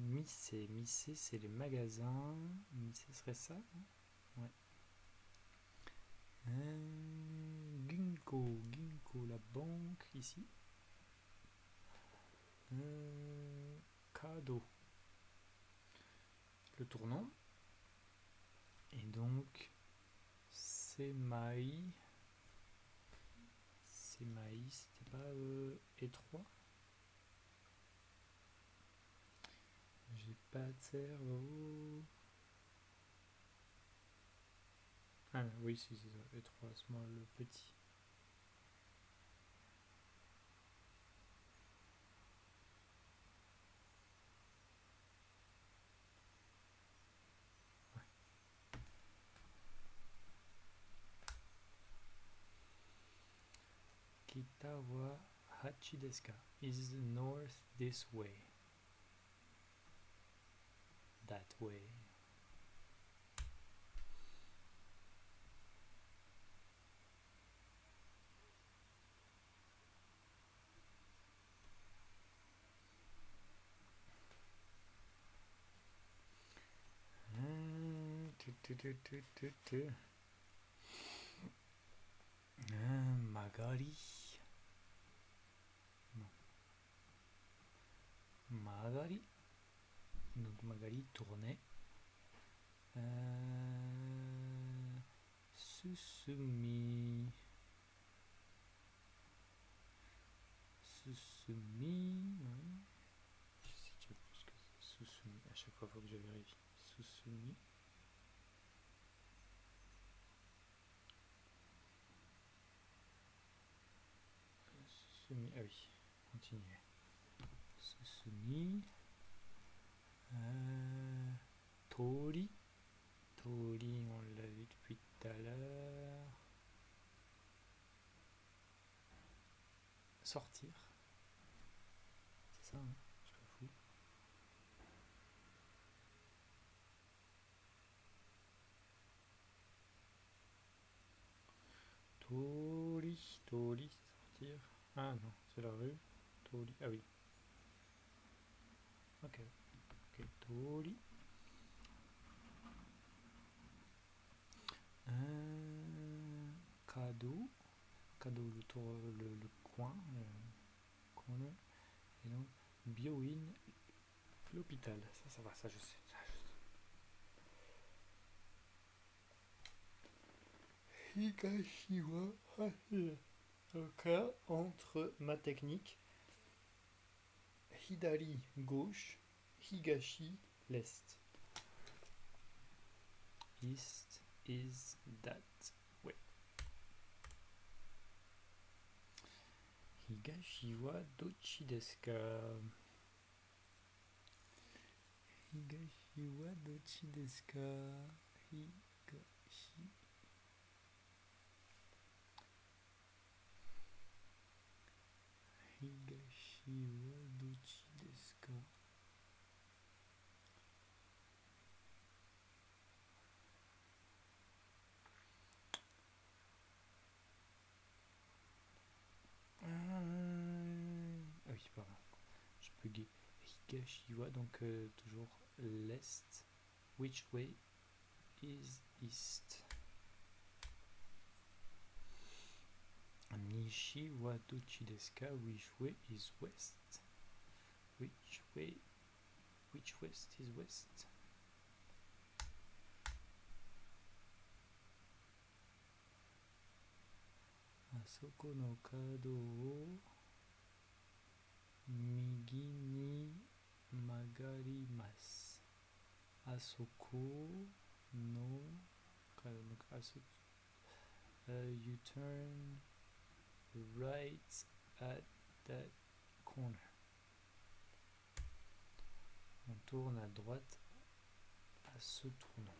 Missé c'est les magasins. Missé serait ça, hein? Ouais. Ginkgo la banque ici. Kado, le tournant. Et donc, Semai, c'était pas étroit. J'ai pas de cerveau. Ah oui, si, c'est ça, étroit, small, petit. Kitawa Hachi desu ka? Is north this way? That way. Magari. Non. Magari. Donc Magari tournait. Susumi. Susumi. Ouais. Je sais déjà plus que Susumi. À chaque fois, il faut que je vérifie. Susumi. Susumi. Ah oui. Continuez. Susumi. Tori. Tori, on l'a vu depuis tout à l'heure. Sortir. C'est ça, hein, je suis pas fou. Tori, Tori, sortir. Ah non, c'est la rue. Tori, ah oui. Ok, ok, Tori. Kado. Kado, le tour, le coin, corner. Et donc, Byoin, l'hôpital. Ça va, ça je sais. Higashiwa, ok, entre ma technique. Hidari, gauche. Higashi, l'est. East is that way. Higashi wa dochi desu ka? Higashi wa dochi desu ka? Higashi. Higashi wa dochi desu ka? Ah oui, pardon. Je buguais. Higashiwa, donc toujours l'est. Which way is east? Nishi wa dochi desu ka? Which way is west? Which west is west? Asoko no kado wo migi ni magarimasu. Asoko no kado. Donc you turn right at that corner. On tourne à droite à ce tournant.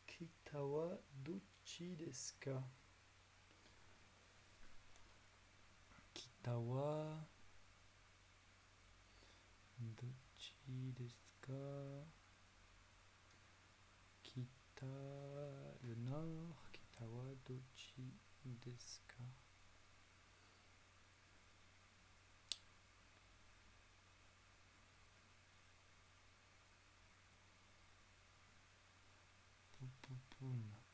Kitawa dochi desu ka? Kitawa dochi desu ka? Kita, le nord. Kitawa dochi desu ka?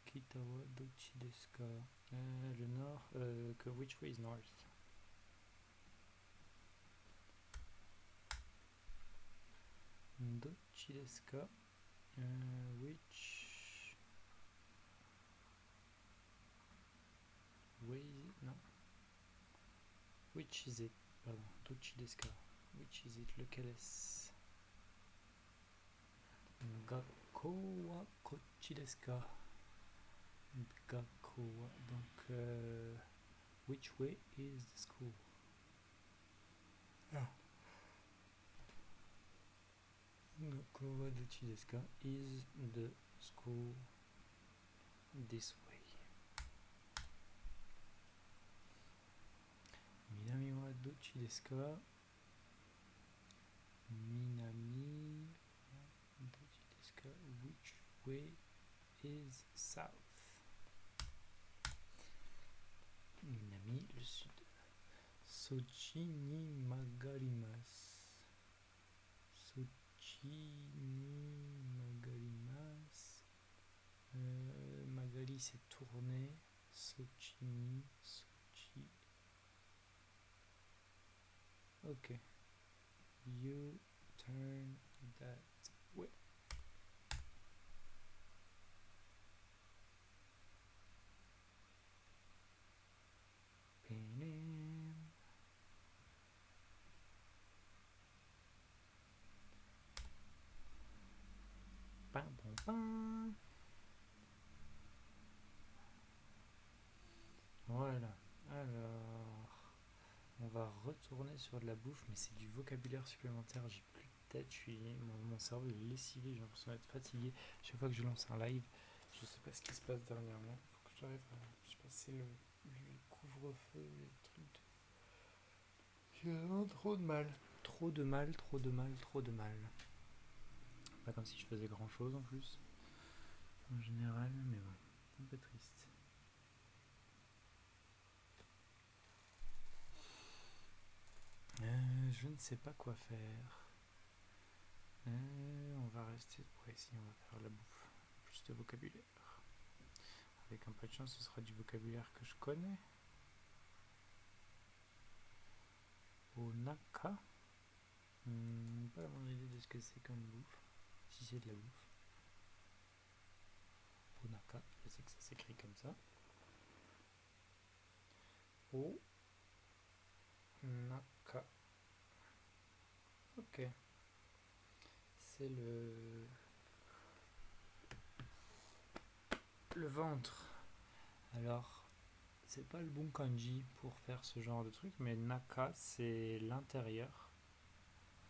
Kitawa dochi desu ka? Le nord, which way is north? dochi desu ka? Which way is it? Non. Which is it? Pardon. Dochi desu ka? Which is it? Lequel est-ce? Gakko wa kochi desu ka? Gakko wa. Donc, which way is the school? Ah. Gakko wa dochi desu ka? Is the school this way? Minami wa dochi desu ka? Minami wa dochi desu ka? Which way is south? Minami, le sud. Sochi ni magarimasu. Sochi ni magarimasu. Magari c'est tourner. Sochi ni. Sochi. Ok. You turn that way. Pam, pam, pam. Voilà. Alors, on va retourner sur de la bouffe, mais c'est du vocabulaire supplémentaire. J'ai plus de tête, mon cerveau est lessivé, j'ai l'impression d'être fatigué. Chaque fois que je lance un live, je sais pas ce qui se passe dernièrement. Faut que j'arrive à. Je sais pas si c'est le couvre-feu, les trucs. J'ai vraiment trop de mal. Trop de mal, trop de mal, trop de mal. Pas comme si je faisais grand chose en plus. En général, mais bon, un peu triste. Je ne sais pas quoi faire. On va rester. Ouais, si, on va faire la bouffe. Plus de vocabulaire. Avec un peu de chance, ce sera du vocabulaire que je connais. Onaka. Pas la moindre idée de ce que c'est comme bouffe. Si c'est de la bouffe. Onaka, je sais que ça s'écrit comme ça. Onaka. Ok. C'est le ventre. Alors, c'est pas le bon kanji pour faire ce genre de truc, mais naka c'est l'intérieur.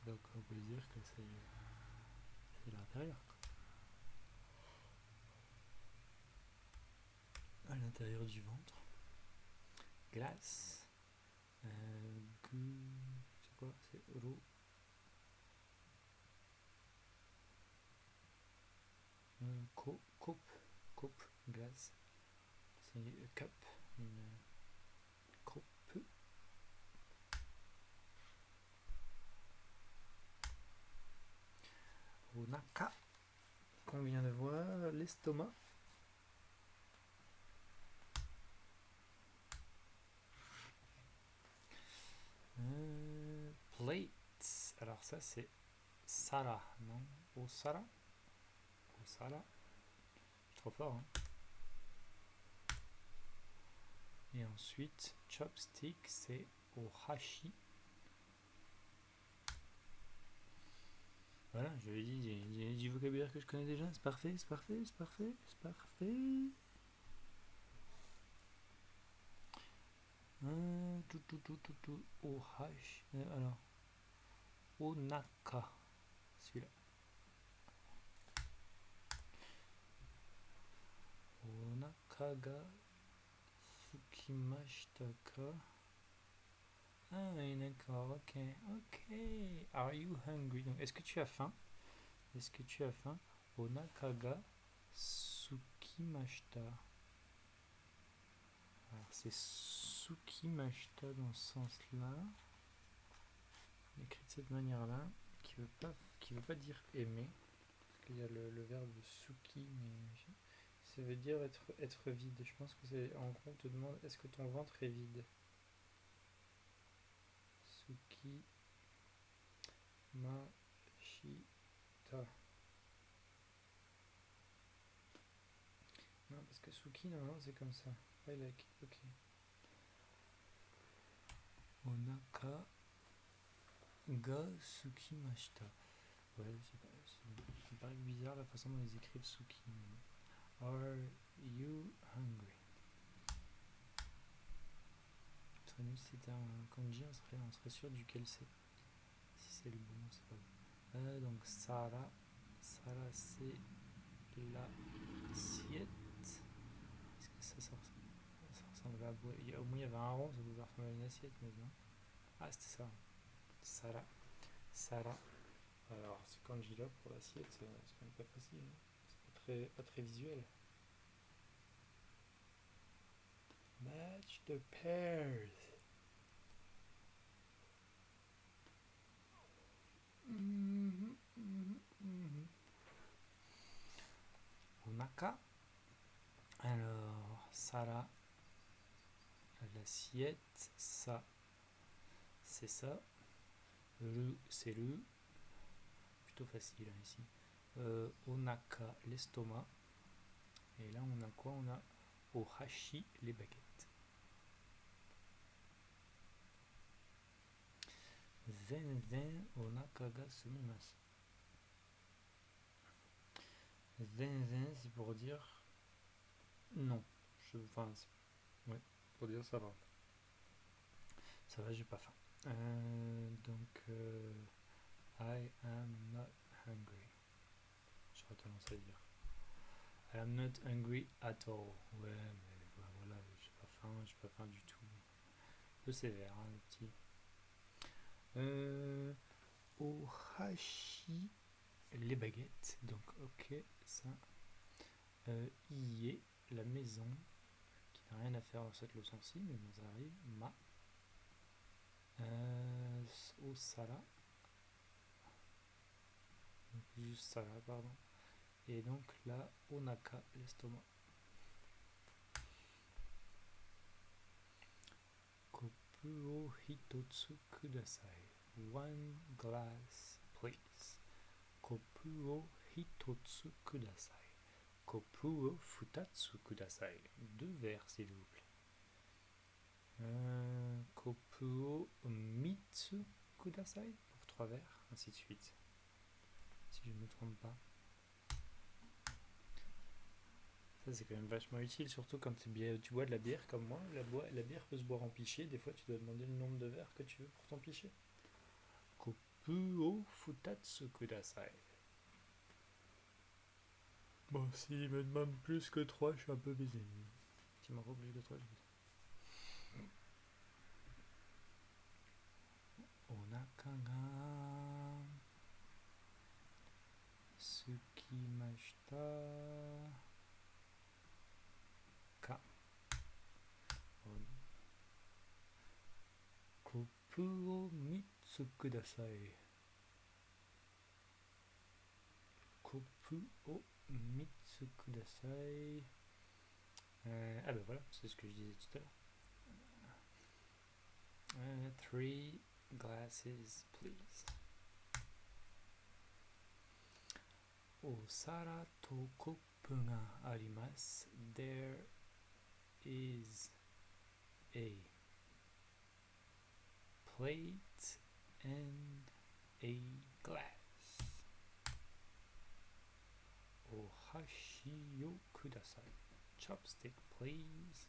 Donc on peut dire que c'est l'intérieur. À l'intérieur du ventre. Glace. C'est quoi? C'est ro. Coupe, glace. C'est une cup, une coupe. Onaka, qu'on vient de voir, l'estomac. Plates, alors ça c'est sara, non? Osara? Osara? Trop fort, hein? Et ensuite, chopstick, c'est ohashi. Voilà, je l'ai dit, il y a du vocabulaire que je connais déjà, c'est parfait, c'est parfait, c'est parfait, c'est parfait. Ohashi, alors, onaka, celui-là. Onaka ga tsukimashita ka? Ah oui, d'accord, ok, ok. Are you hungry? Donc, est-ce que tu as faim? Est-ce que tu as faim? Onaka ga tsukimashita. Alors, c'est tsukimashita dans ce sens-là. Écrit de cette manière-là, qui veut pas dire aimer. Parce qu'il y a le verbe suki, mais ça veut dire être vide. Je pense que c'est en gros on te demande est-ce que ton ventre est vide. Suki mashita. Onaka. Non, parce que Suki, normalement, c'est comme ça. I like, ok. Onaka ga sukimashita. Ouais, je sais pas, ça me paraît bizarre la façon dont ils écrivent Suki. Are you hungry? Ce serait mieux si c'était un kanji, on serait sûr duquel c'est. Si c'est le bon, c'est pas bon. Donc Sara, Sara c'est l'assiette. Est-ce que ça ressemble à au moins il y avait un rond, ça pouvait ressembler à une assiette, mais non. Ah, c'était ça. Sara, Sara. Alors ce kanji là pour l'assiette, c'est quand même pas facile, hein. C'est pas très visuel. Match the pairs. Onaka. Alors, Sara, l'assiette, ça, c'est ça. Ru, c'est le. Plutôt facile hein, ici. Onaka, l'estomac. Et là, on a quoi? On a ohashi, les baguettes. Zen zen onaka ga sumimasu. Zen zen, c'est pour dire non. Enfin, ouais, pour dire ça va. Ça va, j'ai pas faim. Donc, I am not hungry. J'aurais tendance à dire. I am not hungry at all. Ouais, mais voilà, j'ai pas faim du tout. Un peu sévère, hein, le petit. Ohashi, les baguettes. Donc, ok, ça. Ie, la maison, qui n'a rien à faire dans cette leçon-ci, mais bon, ça arrive. Ma. Osara. Donc, juste ça là, pardon. Et donc là, onaka, l'estomac. Kopu o hitotsu kudasai. One glass, please. Kopu o hitotsu kudasai. Kopu o futatsu kudasai. 2 verres, s'il vous plaît. Kopu o mitsu kudasai. Pour 3 verres, ainsi de suite. Si je ne me trompe pas. Ça, c'est quand même vachement utile, surtout quand tu bois de la bière comme moi. La bière peut se boire en pichet. Des fois, tu dois demander le nombre de verres que tu veux pour ton pichet. Kopu o futatsu kudasai. Bon, s'il me demande plus que 3, je suis un peu baisé. Tu m'as pas plus que 3, je vais. Onaka ga sukimashita ka. Kopu o mitsu kudasai. Kopu o mitsu kudasai. Ah ben voilà, c'est ce que je disais tout à l'heure. 3 glasses, please. Osara to koppu ga arimasu. There is a plate and a glass. Ohashi yo kudasai. Chopstick, please.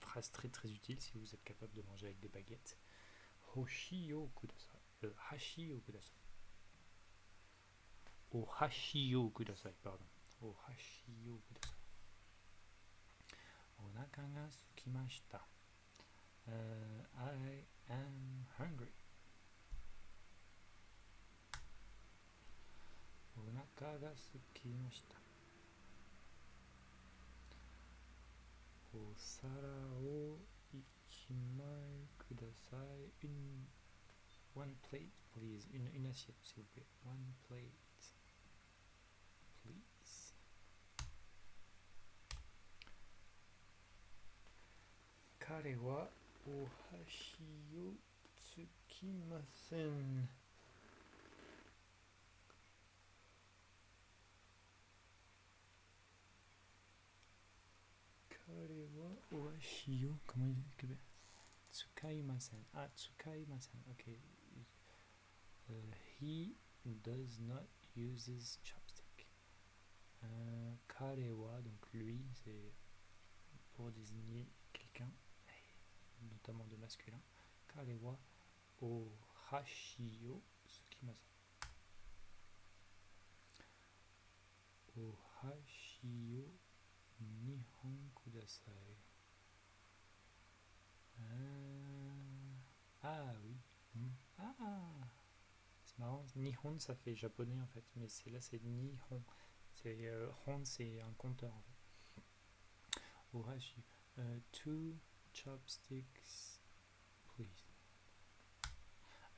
Phrase très très utile si vous êtes capable de manger avec des baguettes. Hoshi yo kudasai. Hashi yo kudasai. Ohashi yo kudasai, pardon. Ohashi yo kudasai. Onaka ga sukimashita. I am hungry. Onaka ga sukimashita. Osara o ikimai kudasai. One plate, please. Une assiette, s'il vous plaît. One plate, please. Kare wa ohashi yo tsukimasen. Oashio, comment il dit? Tsukaimasen. Ah, Tsukaimasen, ok. He does not use his chopstick. Karewa, donc lui, c'est pour désigner quelqu'un, notamment de masculin. Karewa o hashio tsukimasen. O hashio nihon kudasai. Ah oui. Ah, c'est marrant. Nihon, ça fait japonais en fait, mais là c'est Nihon. C'est Hon, c'est un compteur en fait. Ohashi. Two chopsticks, please.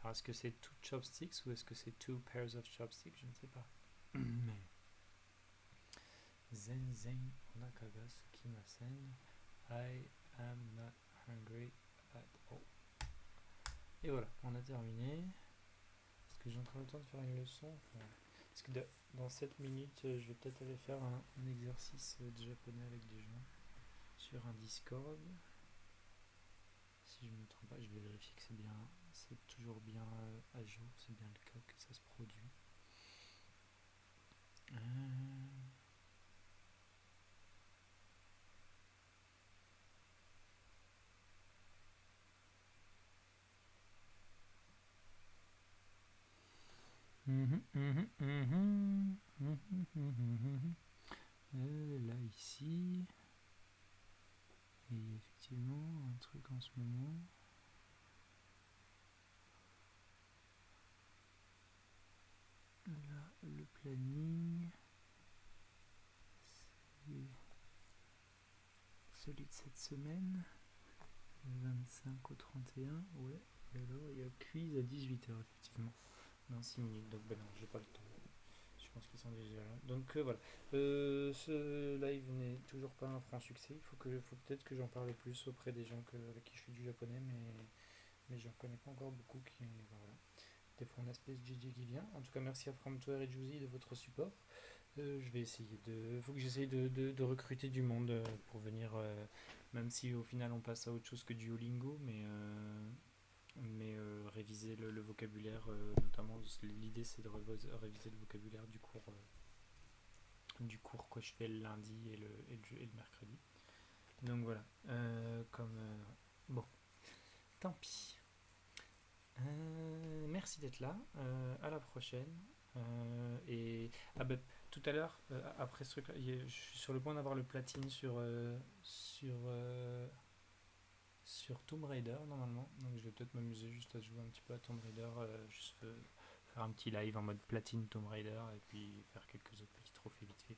Alors est-ce que c'est two chopsticks ou est-ce que c'est two pairs of chopsticks? Je ne sais pas. Mais Zen zen onaka ga sukimasen. I am not hungry at all. Et voilà, on a terminé. Est-ce que j'ai encore le temps de faire une leçon? Ouais. Parce que dans 7 minutes, je vais peut-être aller faire un exercice de japonais avec des gens sur un Discord. Si je ne me trompe pas, je vais vérifier que c'est toujours bien à jour, c'est bien le cas, que ça se produit. Là, ici, il y a effectivement un truc en ce moment. Là, le planning, c'est celui de cette semaine, 25 au 31, ouais. Et alors, il y a quiz à 18h, effectivement, dans 6 minutes, donc ben non, j'ai pas le temps. Je pense qu'ils sont déjà là. Donc voilà. Ce live n'est toujours pas un franc succès. Il faut peut-être que j'en parle plus auprès des gens avec qui je fais du japonais, mais j'en connais pas encore beaucoup qui. Voilà. Des fois on a Space JJ qui vient. En tout cas, merci à FromTower et Juicy de votre support. Je vais essayer faut que j'essaye de recruter du monde pour venir, même si au final on passe à autre chose que Duolingo, mais réviser le vocabulaire, notamment l'idée c'est de réviser le vocabulaire du cours que je fais le lundi et le mercredi. Donc voilà, bon, tant pis. Merci d'être là, à la prochaine. Et tout à l'heure, après ce truc, je suis sur le point d'avoir le platine sur Tomb Raider normalement, donc je vais peut-être m'amuser juste à jouer un petit peu à Tomb Raider, juste faire un petit live en mode platine Tomb Raider et puis faire quelques autres petits trophées vite fait.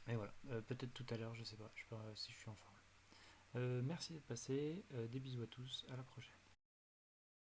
Et voilà, peut-être tout à l'heure, je sais pas, si je suis en forme. Merci d'être passé, des bisous à tous, à la prochaine.